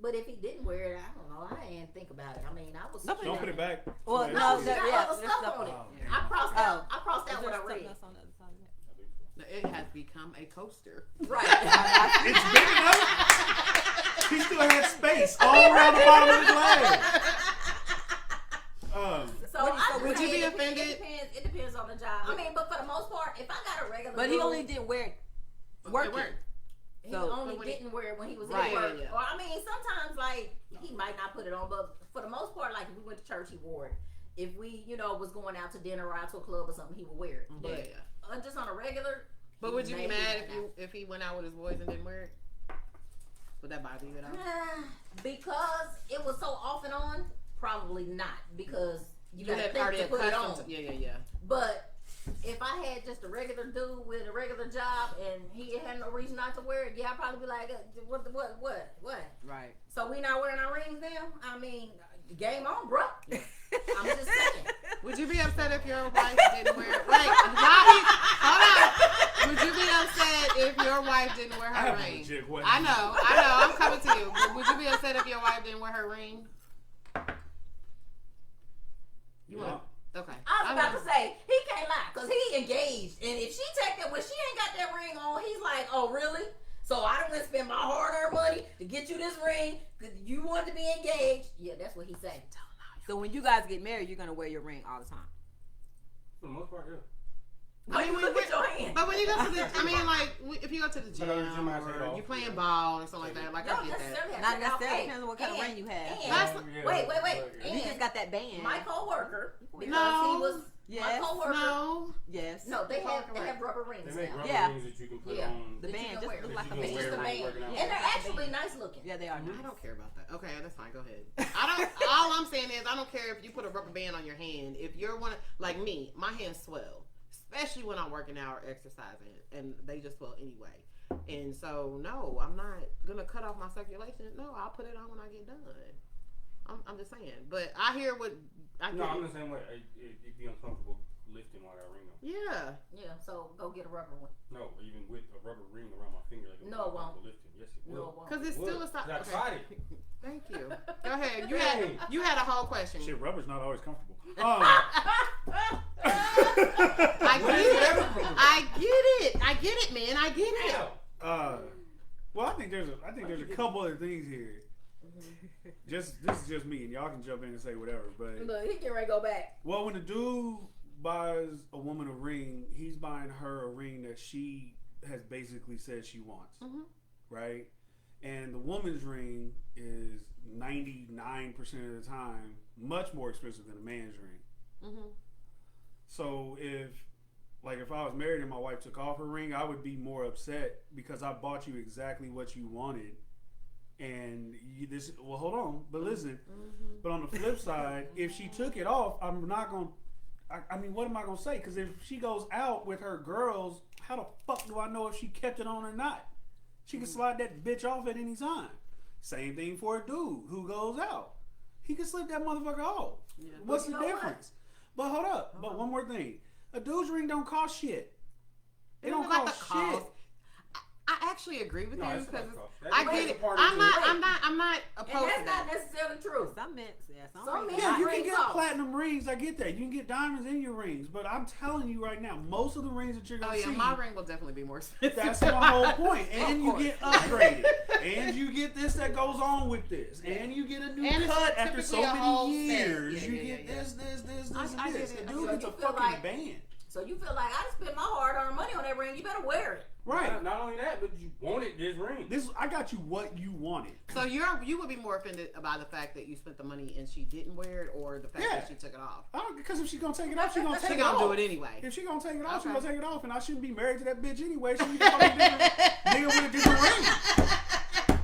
But if he didn't wear it, I don't know. I didn't think about it. I mean, I was. Nobody Don't put it back. Well, Yeah. no, It's that- got yeah, other there's stuff stuff on it. Oh, I crossed out. Oh. I crossed Is out there what I something read. else on the other side of that? It has become a coaster. Right. It's big enough. He still had space all around the bottom of his leg. So What do you- I would you be it offended? depends. It depends on the job. I mean, but for the most part, if I got a regular, But he dude, only didn't wear it It working. worked. he so- only But when didn't wear it when he was Right, at work. yeah. Or I mean, sometimes like he might not put it on, but for the most part, like if we went to church, he wore it. If we, was going out to dinner or out to a club or something, he would wear it. Yeah, But yeah. just on a regular. But would you be maybe mad not. if he went out with his boys and didn't wear it? Would that bother you at all? Because it was so off and on, probably not. Because you got to had think already to put it on. accustomed to. Yeah. But if I had just a regular dude with a regular job and he had no reason not to wear it, I'd probably be like, what? Right. So we not wearing our rings now? I mean, game on, bro. I'm just saying. Would you be upset if your wife didn't wear it? Wait, hold on. Would you be upset if your wife didn't wear I her have a ring? legit question. I know. I'm coming to you. But would you be upset if your wife didn't wear her ring? You Yeah. want? Okay. I was about to say, he can't lie because he engaged. And if she take that, when she ain't got that ring on, he's like, oh, really? So I don't want to spend my hard-earned money to get you this ring because you want to be engaged. Yeah, that's what he said. So when you guys get married, you're gonna wear your ring all the time. For the most part, yeah. Why you look at your hand? But when you go to the, I mean, like, if you go to the gym I go to the gym, I take it or off. you playing ball or something like that, like, I Don't get that. necessarily have Not to- necessarily. okay. Depends on what kind of ring you have. And, That's- wait. You just got that band. My coworker, because No. he was my Yes. coworker. No. Yes. No, they have Correct. rubber rings They make now. rubber Yeah. rings that you can put Yeah. on. The that you band can just wear. look That like you a can It's band. just a wear band. working out. And they're actually nice looking. Yeah, they are. I don't care about that. Okay, that's fine. Go ahead. I don't. All I'm saying is, I don't care if you put a rubber band on your hand. If you're one, like me, my hands swell, especially when I'm working out or exercising, and they just swell anyway. And so, no, I'm not gonna cut off my circulation. No, I'll put it on when I get done. I'm just saying. But I hear what I No, I'm get. the same way. It'd be uncomfortable lifting while I got a ring on. Yeah. Yeah, so go get a rubber one. No, even with a rubber ring around my finger, like No, it won't. lifting. Yes, it will. No, it won't. Because it's still a Would. side. I tried it. Thank you. Go ahead. You had a whole question. Shit, rubber's not always comfortable. I get it, man. I get it. Well, I think there's a couple other things here. This is just me, and y'all can jump in and say whatever. But Look, he can ready to go back. well, when a dude buys a woman a ring, he's buying her a ring that she has basically said she wants, right? And the woman's ring is 99% of the time much more expensive than a man's ring. So if I was married and my wife took off her ring, I would be more upset because I bought you exactly what you wanted. And well, hold on, but listen. But on the flip side, if she took it off, I'm not going to, I mean, what am I going to say? Because if she goes out with her girls, how the fuck do I know if she kept it on or not? She can slide that bitch off at any time. Same thing for a dude who goes out. He can slip that motherfucker off. Yeah. What's But you the know difference? But hold up. But one more thing. A dude's ring don't cost shit. It don't Like cost a cost. shit. I actually agree with No, you it's because not cost. I That get is a it. part of I'm it. not And opposed to that's not that. necessarily true. Some mints, yeah. Some Some rings. mints- Yeah, you rings can get cost. platinum rings. I get that. You can get diamonds in your rings. But I'm telling you right now, most of the rings that you're Oh going to yeah, see, my ring will definitely be more expensive. that's my whole point. And Of you course. get upgraded. And you get this that goes on with this. And you get a new And it's cut after so typically a whole many set. years. Yeah, you yeah, get yeah. this, I and this. get it. The I dude get gets a it. You feel fucking like- band. So you feel like I spent my hard-earned money on that ring. You better wear it. Right. Not only that, but you wanted this ring. I got you what you wanted. So you would be more offended by the fact that you spent the money and she didn't wear it, or the fact Yeah. that she took it off. Because if she's gonna take it off, she's gonna take She it gonna off. do it anyway. If she gonna take it off, she Okay. gonna take it off, and I shouldn't be married to that bitch anyway. She need to fucking nigga with a different ring.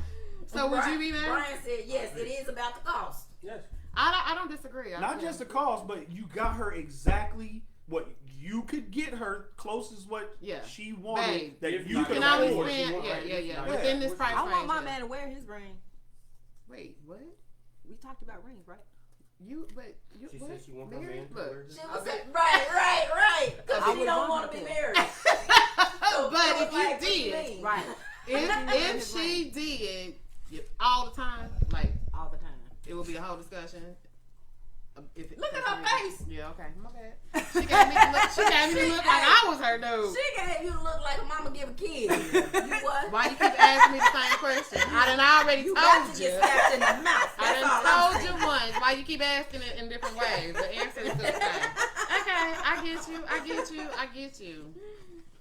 So would you be mad? Brian said, yes, it is about the cost. Yes. I don't disagree. Not just the cost, but you got her exactly what you could get her closest what Yeah. she wanted Babe, that if you you could can only afford. spend What you want, yeah right? within this Yeah. price I range. want my yeah. man to wear his ring. Wait, what? We talked about rings, right? You She what? said she want her Married? man to Look. wear his She ring. was saying, right. Because I she would don't want want her to be to. married. But if you Like, what you did, mean? Right. if she did all the time, like All the time. it would be a whole discussion. If it, Look at her face. Yeah, okay, my bad. She got me to look like I was her dude. She gave you to look like a mama give a kid. You what? Why you keep asking me the same question? I done already You got told to you. get slapped in the mouth. I That's done all I'm told saying. you once. Why you keep asking it in different ways? The answer is still the same. Okay, I get you.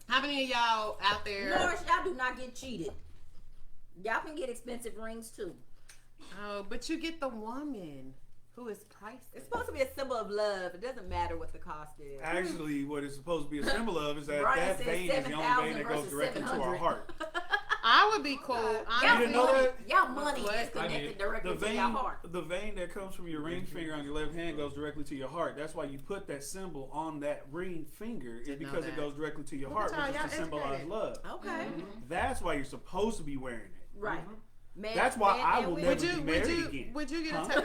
How many of y'all out there? Norris, y'all do not get cheated. Y'all can get expensive rings too. Oh, but you get the woman who is priceless. It's supposed to be a symbol of love. It doesn't matter what the cost is. Actually, what it's supposed to be a symbol of is that Brian that said vein is the only 7,000 vein that goes versus directly to our 700. heart. I would be cool. Y'all Honestly. didn't know money, that? y'all money What? is I did. connected directly The to your vein, heart. the vein that comes from your ring finger on your left hand goes directly to your heart. That's why you put that symbol on that ring finger, is Didn't know because it that. goes directly to your Look heart, at y'all, which is to y'all symbolize educated. love. Okay. That's why you're supposed to be wearing it. Right. Man, That's why man I and will women. never be married again. Would you get Huh?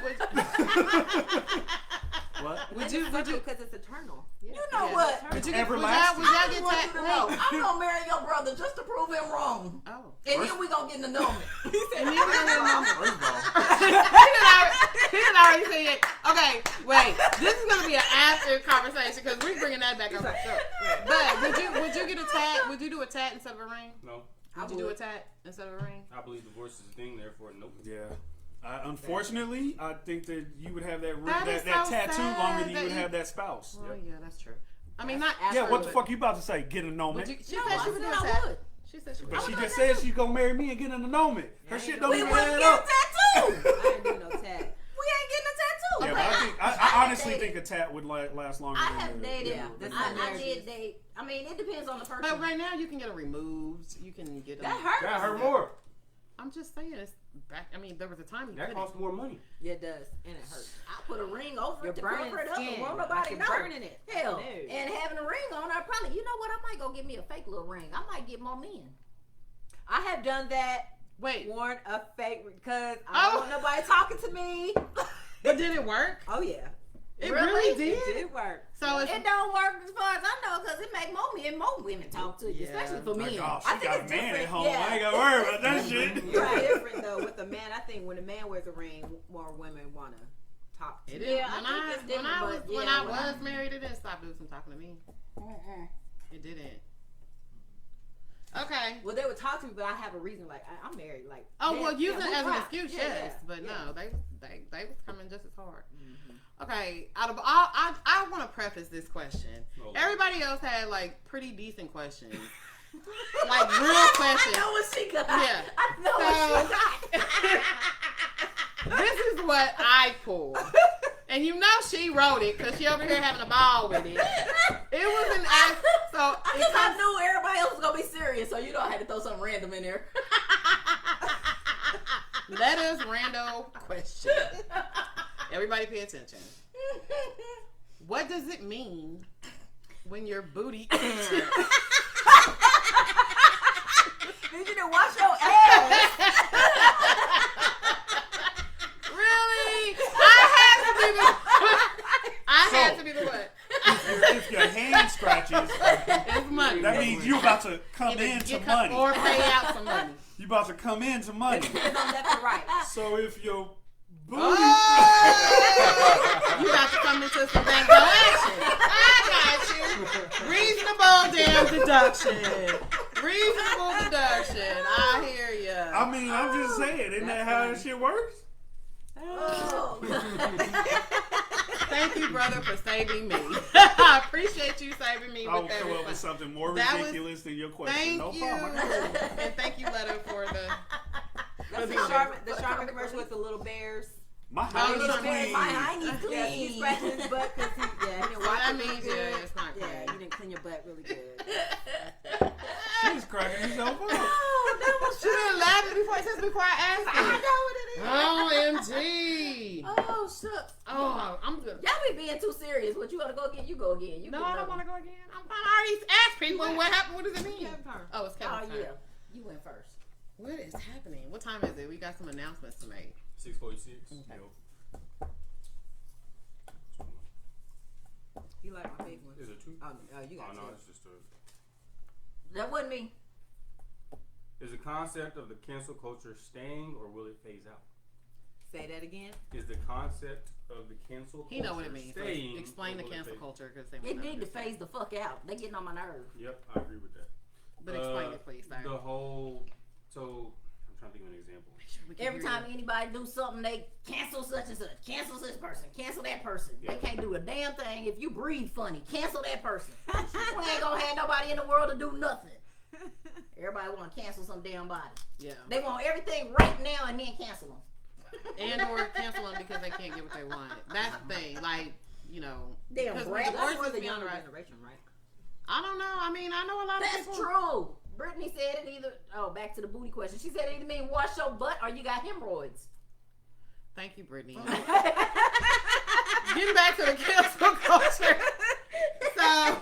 a What? Would you? Because it's eternal. You know Yeah. what? Would you get? Everlasting. Would y'all I get want you to know, tagged? I'm gonna marry your brother just to prove him wrong, Oh. and then we gonna get to know him. And then we gonna get along. First of all, He done already said it. Okay, wait. This is gonna be an after conversation because we're bringing that back up. But would you get a tat? Would you do a tat instead of a ring? No, Would you do a tat instead of a ring? I believe divorce is a thing. Therefore, nope. yeah. Unfortunately, I think that you would have that That is that so tattoo sad longer than you that would you- have that spouse. Well, yeah, that's true. I mean, not. Yeah, what the but- fuck you about to say? Get an Would annulment? you, she No, said I she would do said a I tat. would. She said she would. But do she a just tat. said she's gonna marry me and get an annulment. Her shit don't We even wouldn't add get a up. tattoo. I ain't do no tag. We ain't getting a tattoo. Yeah, Okay. but I think I have honestly dated- think a tat would last longer. I than have the- dated. Yeah, that's I not did date. I mean, it depends on the person. But right now you can get it removed. You can get that them. hurts. That hurt more. I'm just saying it's back. I mean, there was a time you That couldn't. costs more money. Yeah, it does, and it hurts. I put a ring over You're it to burning cover it up. skin. And won't Like nobody you're know. burning it. Hell, No. and having a ring on, I probably, you know what? I might go get me a fake little ring. I might get more men. I have done that. Wait, Worn a fake because I don't want nobody talking to me. but did it work? Oh yeah, It Really? really did. it did work. So it's It don't work as far as I know because it make more men, more women talk to you, Yeah. especially for Like, men. oh, I she think got a it's man at different. home. Yeah. I ain't gotta worry about that shit. It's different though with a man. I think when a man wears a ring, more women want to talk to it you. is. Yeah, I when think I it's when different, I was but when yeah, I when I- was married, it didn't stop dudes from talking to me. Mm-mm. It didn't. Okay. Well, they would talk to me, but I have a reason. Like I'm married. Like Oh yeah, well, using yeah, it we as an rock. excuse, Yeah, yes, yeah, but yeah. no, they was coming just as hard. Mhm. Okay, out of all, I want to preface this question. Oh. Everybody else had like pretty decent questions, like real questions. I know what she got. Yeah. I know what she got. This is what I pulled, and you know she wrote it because she over here having a ball with it. It was an act, so Because I knew everybody else was gonna be serious, so you know I had to throw something random in there. let us rando question. Everybody pay attention. What does it mean when your booty? Did you know wash your ass? Really? I had to be the what? If your hand scratches, It's money. that means you about to come Either into get money. or pay out some money. You about to come into money. Depends on left and right. So if your booty, Oh! You about to come into some bank action. I got you. Reasonable damn deduction. Reasonable deduction. I hear ya. I mean, I'm just saying, isn't that how that shit works? Oh. Thank you, brother, for saving me. I appreciate you saving me I will with that come up with response. something more That was- ridiculous than your question. Thank No you. problem. I got you. And thank you, Letter, for the. That's the Charmin commercial with the little bears. My Oh, house is little clean. My hiney Yeah, he clean. scratching his butt because he didn't So wash that it really means, good. yeah, it's not Yeah, clean. you didn't clean your butt really good. She's cracking herself up. Oh, that was She didn't laugh before I asked I her. know what it is. OMG. Oh, shucks. Oh, I'm good. Y'all be being too serious. What you want to go again? You go again. You No, get I don't another. want to go again. I already asked people what happened. What does it mean? Oh, it's Oh, Kevin's turn. yeah. You went first. What is happening? What time is it? We got some announcements to make. 6:46. Okay. You like my fake one? Is it two? Oh, you Oh got no, two. it's just a. That wasn't me. Is the concept of the cancel culture staying or will it phase out? Say that again. Is the concept of the cancel culture He know what it means. So staying? explain or the will it cancel phase- culture because they It won't need to understand. phase the fuck out. They getting on my nerves. Yep, I agree with that. But explain it, please. Sorry. The whole. So I'm trying to think of an example. Make sure we can Every hear time you. anybody do something, they cancel such and such. Cancel this person. Cancel that person. Yeah. They can't do a damn thing if you breathe funny. Cancel that person. We ain't gonna have nobody in the world to do nothing. Everybody want to cancel some damn body. Yeah. They want everything right now and then cancel them. And or cancel them because they can't get what they want. That's the thing. Like, you know. Damn because brat. when That's divorce for is the being younger right- generation, right? I don't know. I mean, I know a lot of That's people. true. Brittany said it either. Oh, back to the booty question. She said it either mean wash your butt or you got hemorrhoids. Thank you, Brittany. Getting back to the cancel culture. So,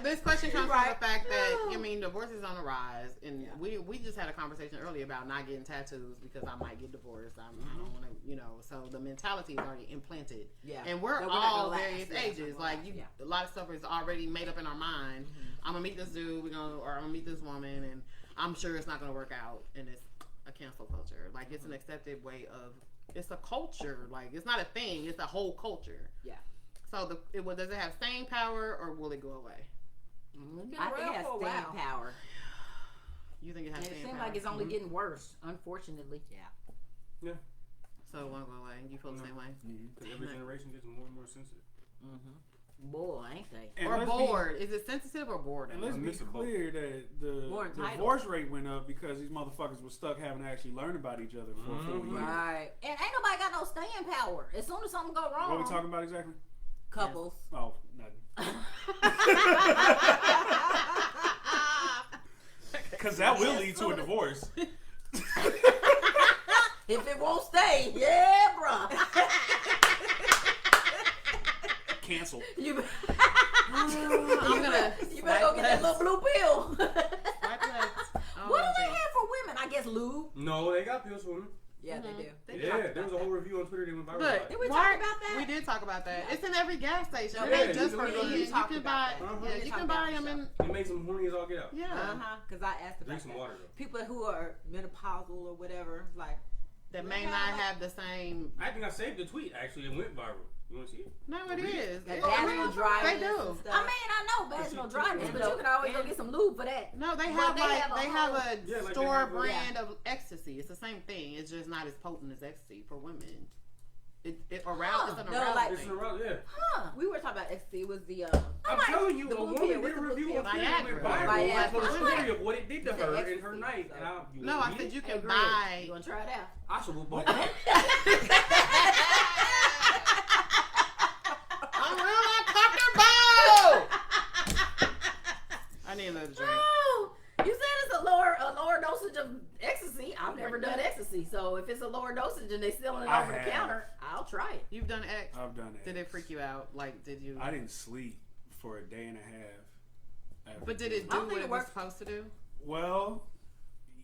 this question comes Right. from the fact that I mean divorce is on the rise, and Yeah. we just had a conversation earlier about not getting tattoos because I might get divorced. I don't want to, So the mentality is already implanted, Yeah. and we're That we're not all gonna last. various Yeah, ages. not gonna Like last. Yeah. a lot of stuff is already made up in our mind. I'm gonna meet this dude, or I'm gonna meet this woman, and I'm sure it's not gonna work out, and it's a cancel culture. Like it's an accepted way of. It's a culture. Like it's not a thing. It's a whole culture. Yeah. So does it have staying power or will it go away? I think it has staying power. You think it has And it staying seems power? like it's only getting worse, unfortunately. Yeah. So it won't go away. You feel the same way? Because every generation gets more and more sensitive. Boy, ain't they? And Or let's be- bored? Is it sensitive or bored? And let's A be mix of both. clear that the More entitled. divorce rate went up because these motherfuckers were stuck having to actually learn about each other for a full year. Right. And ain't nobody got no staying power. As soon as something go wrong, What are we talking about exactly? Couples. Oh, nothing. Because that will lead to a divorce. if it won't stay, yeah, bruh. Cancel. you, I'm gonna. you better go get that little blue pill. Oh, What do they have for women? I guess lube. No, they got pills for women. Yeah, they do. Yeah, there was a whole review on Twitter that went viral. Look, about it. Did we why- talk about that? We did talk about that. It's in every gas station. No, It yeah, ain't just you for can- men. you You talked can about buy. that. Yeah, We you talked can buy about them the in. It makes them horny as all get out. Yeah, Because I asked about Drink some that. water though. People who are menopausal or whatever, like, that may not have the same. I think I saved the tweet. Actually, it went viral. You want to see it? No, it is. that I mean, vaginal dryness. They do. and stuff. I mean, I know vaginal dryness, but you can always go get some lube for that. No, they But have they like have a they have whole- a Yeah, like they store have a- brand of ecstasy. It's the same thing. It's just not as potent as ecstasy for women. It aroused. It's an No, arousal like- It's thing. around, yeah. Huh. We were talking about ecstasy. It was the I'm like, telling you, the a blue woman pill, did what's a the blue review pill? on Twitter that went viral. Viagra. I told a story of what it did to It's her an in her ecstasy, night. so. And you No, wanna I read said it? you Hey, can Greg, buy. You gonna try it out? I should will both. I'm real uncomfortable. I need another drink. Oh, you said it's a lower dosage of ecstasy. I've never done ecstasy, so if it's a lower dosage and they selling it I over the have. counter, I'll try it. You've done X. I've done it. Did it freak you out? Like, did you? I didn't sleep for a day and a half. after But did it I do don't what think it it was worked. supposed to do? Well,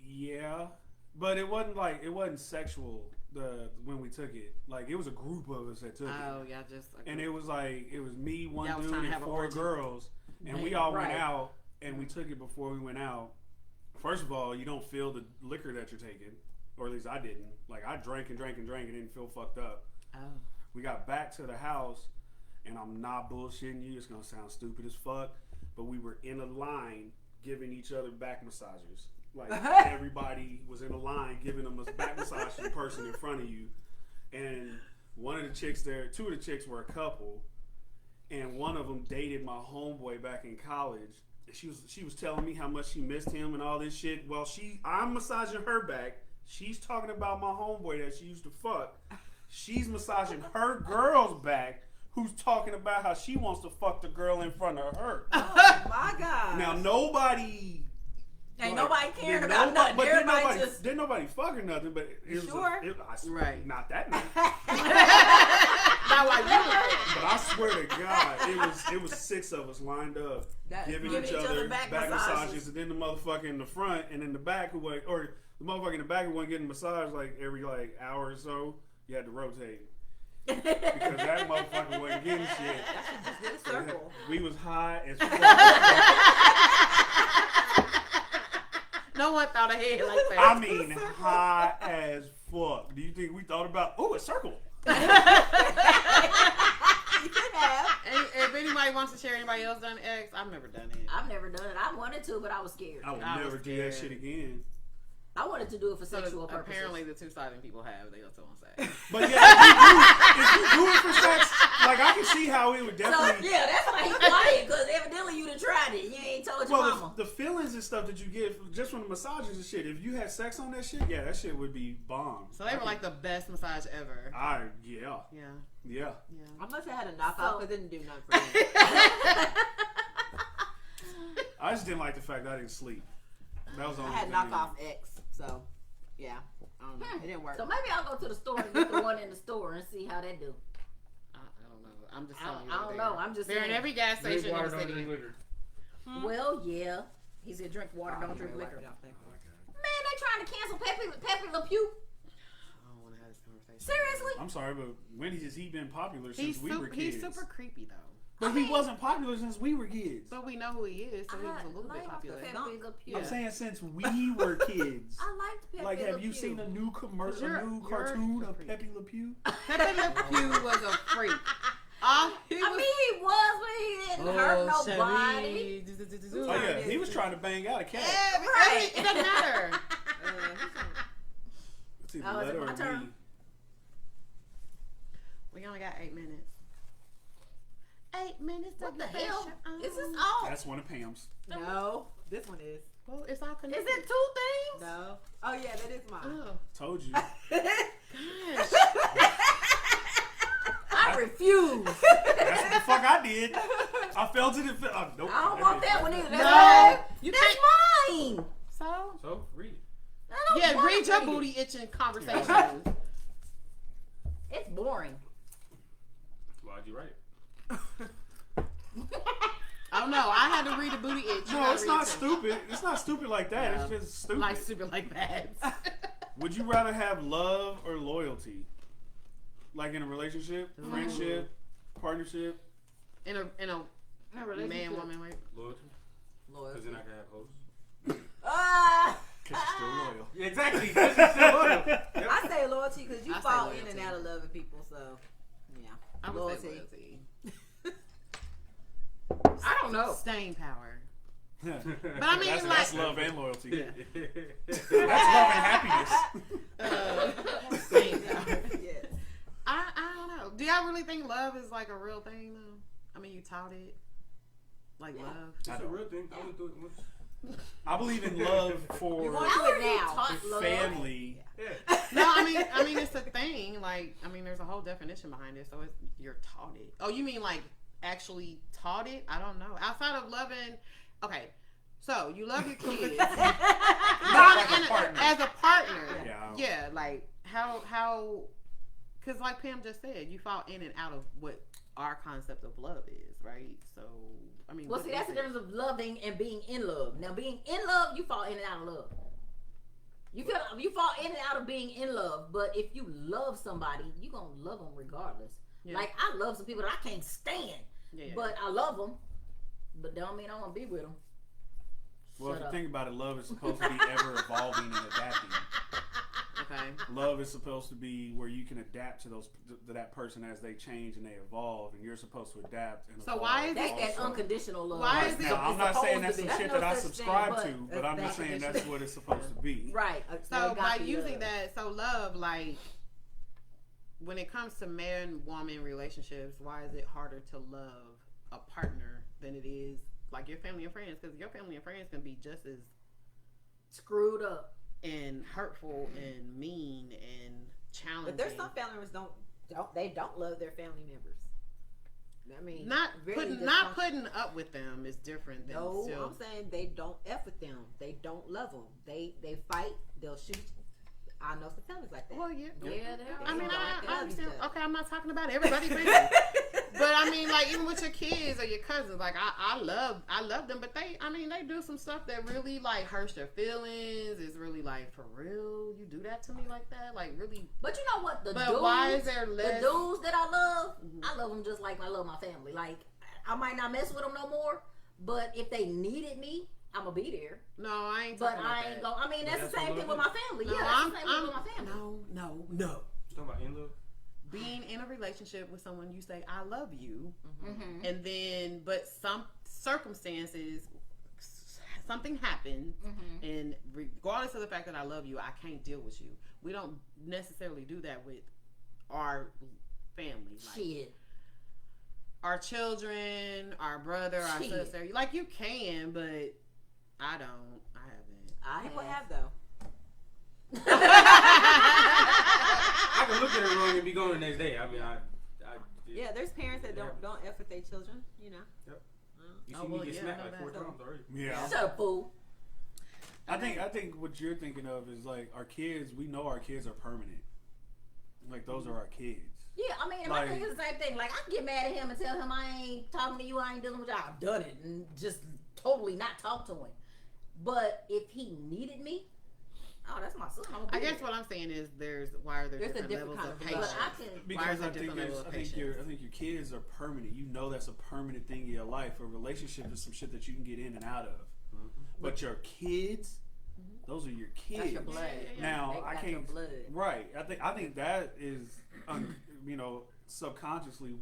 yeah, but it wasn't sexual. When we took it, like it was a group of us that took it. Oh yeah, just. And it was me, one Y'all was dude, trying to and have an 4 orgy. girls, and we all went Right. out, and we took it before we went out. First of all, you don't feel the liquor that you're taking, or at least I didn't. Like I drank and didn't feel fucked up. Oh. We got back to the house, and I'm not bullshitting you. It's gonna sound stupid as fuck, but we were in a line giving each other back massages. Like everybody was in a line giving them a back massage to the person in front of you. And one of the chicks there, 2 of the chicks were a couple, and one of them dated my homeboy back in college. And she was telling me how much she missed him and all this shit. Well, I'm massaging her back. She's talking about my homeboy that she used to fuck. She's massaging her girl's back, who's talking about how she wants to fuck the girl in front of her. Oh my God. Now nobody. Ain't like, nobody caring didn't about nobody- nothing. But Everybody just didn't nobody fuck or nothing. But it was Sure? Right. Not that night. Not while you were there. But I swear to God, it was 6 of us lined up giving each other back massages, and then the motherfucker in the front and in the back the motherfucker in the back who wasn't getting massaged every hour or so, you had to rotate because that motherfucker wasn't getting shit. Just did a circle. We was high as fuck. No one thought ahead like that. I mean, high as fuck. Do you think we thought about a circle? You could have. And if anybody wants to share, anybody else done X? I've never done it. I've never done it. I wanted to, but I was scared. I would I never was do that scared. shit again. I wanted to do it for So sexual purposes. apparently the two-sided people have. They also want to say. But yeah, if you do it for sex, I can see how it would So definitely. yeah, that's why he's quiet, because evidently you done tried it. You ain't told your Well, mama. the feelings and stuff that you get just from the massages and shit. If you had sex on that shit, yeah, that shit would be bomb. So they were like the best massage ever. Yeah. Yeah. Yeah. Yeah. I must have had a knockoff So- because it didn't do nothing for me. I just didn't like the fact that I didn't sleep. That was the I only had thing. knockoff X, so yeah. I don't know. It didn't work. So maybe I'll go to the store and get the one in the store and see how they do. I don't know. I'm just I telling don't you. know. I'm just They're in saying. every gas Drink station in water, the don't city. drink liquor. Well, yeah. He said drink water, don't drink liquor. Man, they trying to cancel Pepe Le Pew. I don't want to have this conversation. Seriously? I'm sorry, but when has he been popular since He's we were kids? he's super creepy though. But he wasn't popular since we were kids. But we know who he is, so he was a little bit popular. Pepe Le Pew. I'm saying since we were kids. I liked Pepe Like, Le have you Pew. seen a new commercial, You're- a new you're cartoon of creepy. Pepe Le Pew? Pepe Le Pew was a freak. I mean, he was, but he didn't hurt nobody. Oh yeah, he was trying to bang out a cat. Right. It doesn't matter. It's either Oh, is it letter my or turn? me. We only got 8 minutes. 8 minutes to What the get hell? your own. Is this all? That's one of Pam's. No, this one is. Well, it's all Is connected. it 2 things? No. Oh yeah, that is mine. Oh, Told you. gosh. I refuse. That's what the fuck I did. I felt it. Nope. I don't want that one either. That's No. mine. You That's think- mine. So? So read it. I don't Yeah, wanna read your it. booty itching conversations. It's boring. Why'd you write it? Oh no, I had to read the booty itch. You No, gotta it's read not it too. stupid. It's not stupid like that. Yeah. It's just stupid. Like super like that. Would you rather have love or loyalty? Like in a relationship, friendship, partnership? in a man woman way. Loyalty? Loyalty. Because then I can have hoes. Ah. Because you're still loyal. Yeah, exactly. Because you're still loyal. I say loyalty because you I say fall in loyalty. and out of love with people. So yeah, I would loyalty. say loyalty. I don't know. Staying power. But I mean, that's, like- that's love and loyalty. Yeah. That's love and happiness. Staying power. Yes. I don't know. Do y'all really think love is like a real thing though? I mean, you taught it. Like Yeah. love. It's a real thing. I only do it once. I believe in love You for want to do it now. Taught love. family. Yeah. No, I mean it's a thing. Like, I mean, there's a whole definition behind it. So it's you're taught it. Oh, you mean like actually taught it? I don't know. Outside of loving, okay. So you love your kids Like a partner. as a partner. Yeah. Yeah, like how, because like Pam just said, you fall in and out of what our concept of love is, right? So I mean, Well, what see, that's the is it? difference of loving and being in love. Now, being in love, you fall in and out of love. You fall in and out of being in love, but if you love somebody, you gonna love them regardless. Yeah. Like I love some people that I can't stand, Yeah, yeah. but I love them. But don't mean I want to be with them. Well, if Shut you up. think about it, love is supposed to be ever evolving and adapting. Okay. Love is supposed to be where you can adapt to to that person as they change and they evolve, and you're supposed to adapt. And So evolve why is That's that also. unconditional love. Why That's is it- Now, I'm not supposed saying to that's be. some shit no that I such thing, subscribe but to, but I'm that's just saying that that's what it's supposed to be. right. So by agape using love. that, so love, like when it comes to man-woman relationships, why is it harder to love a partner than it is like your family and friends? Because your family and friends can be just as Screwed up. and hurtful and mean and challenging. But there's some family members don't love their family members. I mean, not really not dysfunctional. putting up with them is different than No, still. I'm saying they don't F with them. They don't love them. They fight. They'll shoot. I know some families like that. Well, yeah. Yeah, they I mean, don't like I love understand. each other. Okay, I'm not talking about everybody, but I mean, like even with your kids or your cousins, like I love them, but they do some stuff that really like hurts their feelings. It's really like for real. You do that to me like that, like really. But you know what? The But dudes, why is there the less? dudes that I love, Mhm. I love them just like I love my family. Like I might not mess with them no more, but if they needed me, I'm gonna be there. No, I ain't. But Talking about I ain't that. gonna. I mean, that's That's the same what thing love with my family. No, Yeah, that's the same thing with my family. No. You talking about in love? Being in a relationship with someone, you say I love you, Mm-hmm. and then but some circumstances, something happened. Mm-hmm. And regardless of the fact that I love you, I can't deal with you. We don't necessarily do that with our family. Like Shit. our children, our brother, our Shit. sister. Like you can, but I don't. I haven't. People have though. I can look at her wrong and be gone the next day. I mean, I Yeah, there's parents that don't F with their children. You know. Yep. You Oh, see well, me get yeah, smacked I know like 4 that. times already. Yeah. Shut up, fool. I think what you're thinking of is like our kids. We know our kids are permanent. Like those are our kids. Yeah, I mean, Like- my thing is the same thing. Like I can get mad at him and tell him I ain't talking to you, I ain't dealing with you. I've done it and just totally not talk to him. But if he needed me, oh, that's my son. I guess what I'm saying is why are there There's a different different levels of kind of patience? But I can. Why Because is there I think, different levels of I think your kids are permanent. You know that's a permanent thing in your life. A relationship is some shit that you can get in and out of. But your kids, those are your kids. That's your blood. Now They I got your can't. blood. Right. I think that is, subconsciously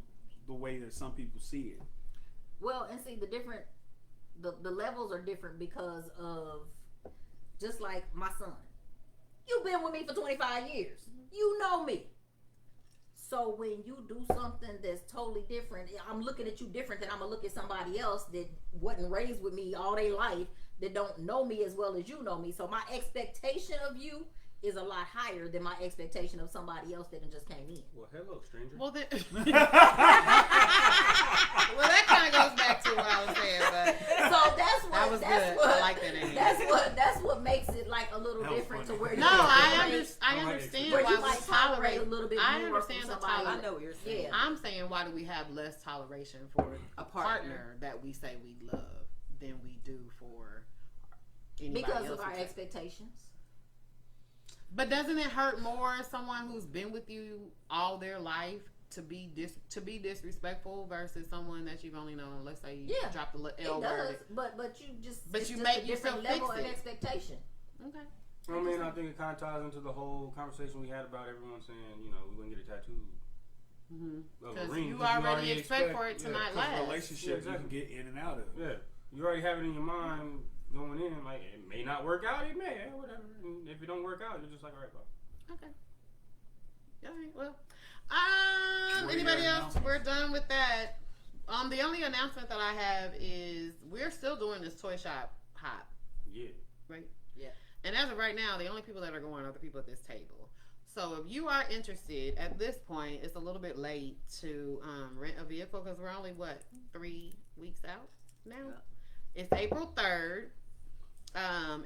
the way that some people see it. Well, and see the levels are different because of just like my son. You've been with me for 25 years. You know me. So when you do something that's totally different, I'm looking at you different than I'm gonna look at somebody else that wasn't raised with me all their life, that don't know me as well as you know me. So my expectation of you is a lot higher than my expectation of somebody else that just came in. Well, hello, stranger. Well, then, well, that kind of goes back to what I was saying, but So that's what that was that's good. what I like that name. that's what makes it like a little That was different funny. to where you No, can I tolerate- understand where why you we might tolerate tolerate. a little bit I more understand from the somebody. tolerance. I know what you're saying. Yeah. I'm saying, why do we have less toleration for A a partner. partner that we say we love than we do for anybody Because else of our we say? expectations. But doesn't it hurt more someone who's been with you all their life to be disrespectful versus someone that you've only known? Let's say you Yeah, dropped the It L does, word. but you just But it's you just make a different yourself level fix of it. expectation. Okay. I mean, I think it kind of ties into the whole conversation we had about everyone saying, we wouldn't get a tattoo. Of a Because ring, you 'cause already expect for it to yeah, not 'Cause last. relationships Yeah, you can get in and out of. Yeah, you already have it in your mind going in. Like, it may not work out. It may, whatever. And if it don't work out, you're just like, all right, bye. Okay. All right. Well, What are anybody your else? announcements? We're done with that. The only announcement that I have is we're still doing this toy shop hop, Yeah. right? Yeah. And as of right now, the only people that are going are the people at this table. So if you are interested, at this point, it's a little bit late to rent a vehicle because we're only 3 weeks out now. Yeah. It's April 3rd.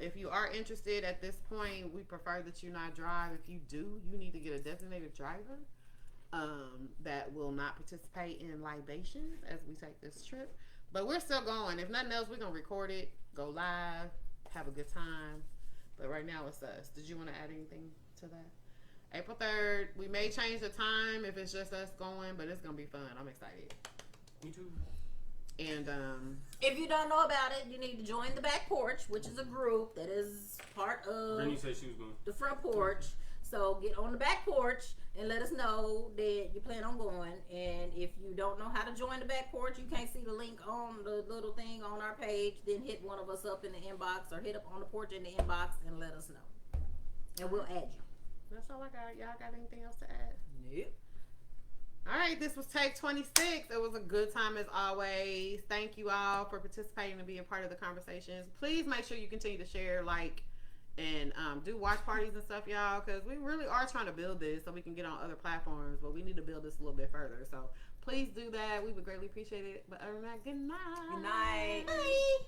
If you are interested at this point, we prefer that you not drive. If you do, you need to get a designated driver that will not participate in libations as we take this trip. But we're still going. If nothing else, we're going to record it, go live, have a good time. But right now it's us. Did you want to add anything to that? April 3rd. We may change the time if it's just us going, but it's going to be fun. I'm excited. Me too. And If you don't know about it, you need to join the back porch, which is a group that is part of Brittany said she was going. the front porch. So get on the back porch and let us know that you plan on going. And if you don't know how to join the back porch, you can't see the link on the little thing on our page, then hit one of us up in the inbox or hit up on the porch in the inbox and let us know. And we'll add you. that's all I got. Y'all got anything else to add? Nope. All right, this was Take 26. It was a good time as always. Thank you all for participating and being part of the conversations. Please make sure you continue to share, and do watch parties and stuff, y'all, because we really are trying to build this so we can get on other platforms, but we need to build this a little bit further. So please do that. We would greatly appreciate it. But other than that, good night. Good night. Bye.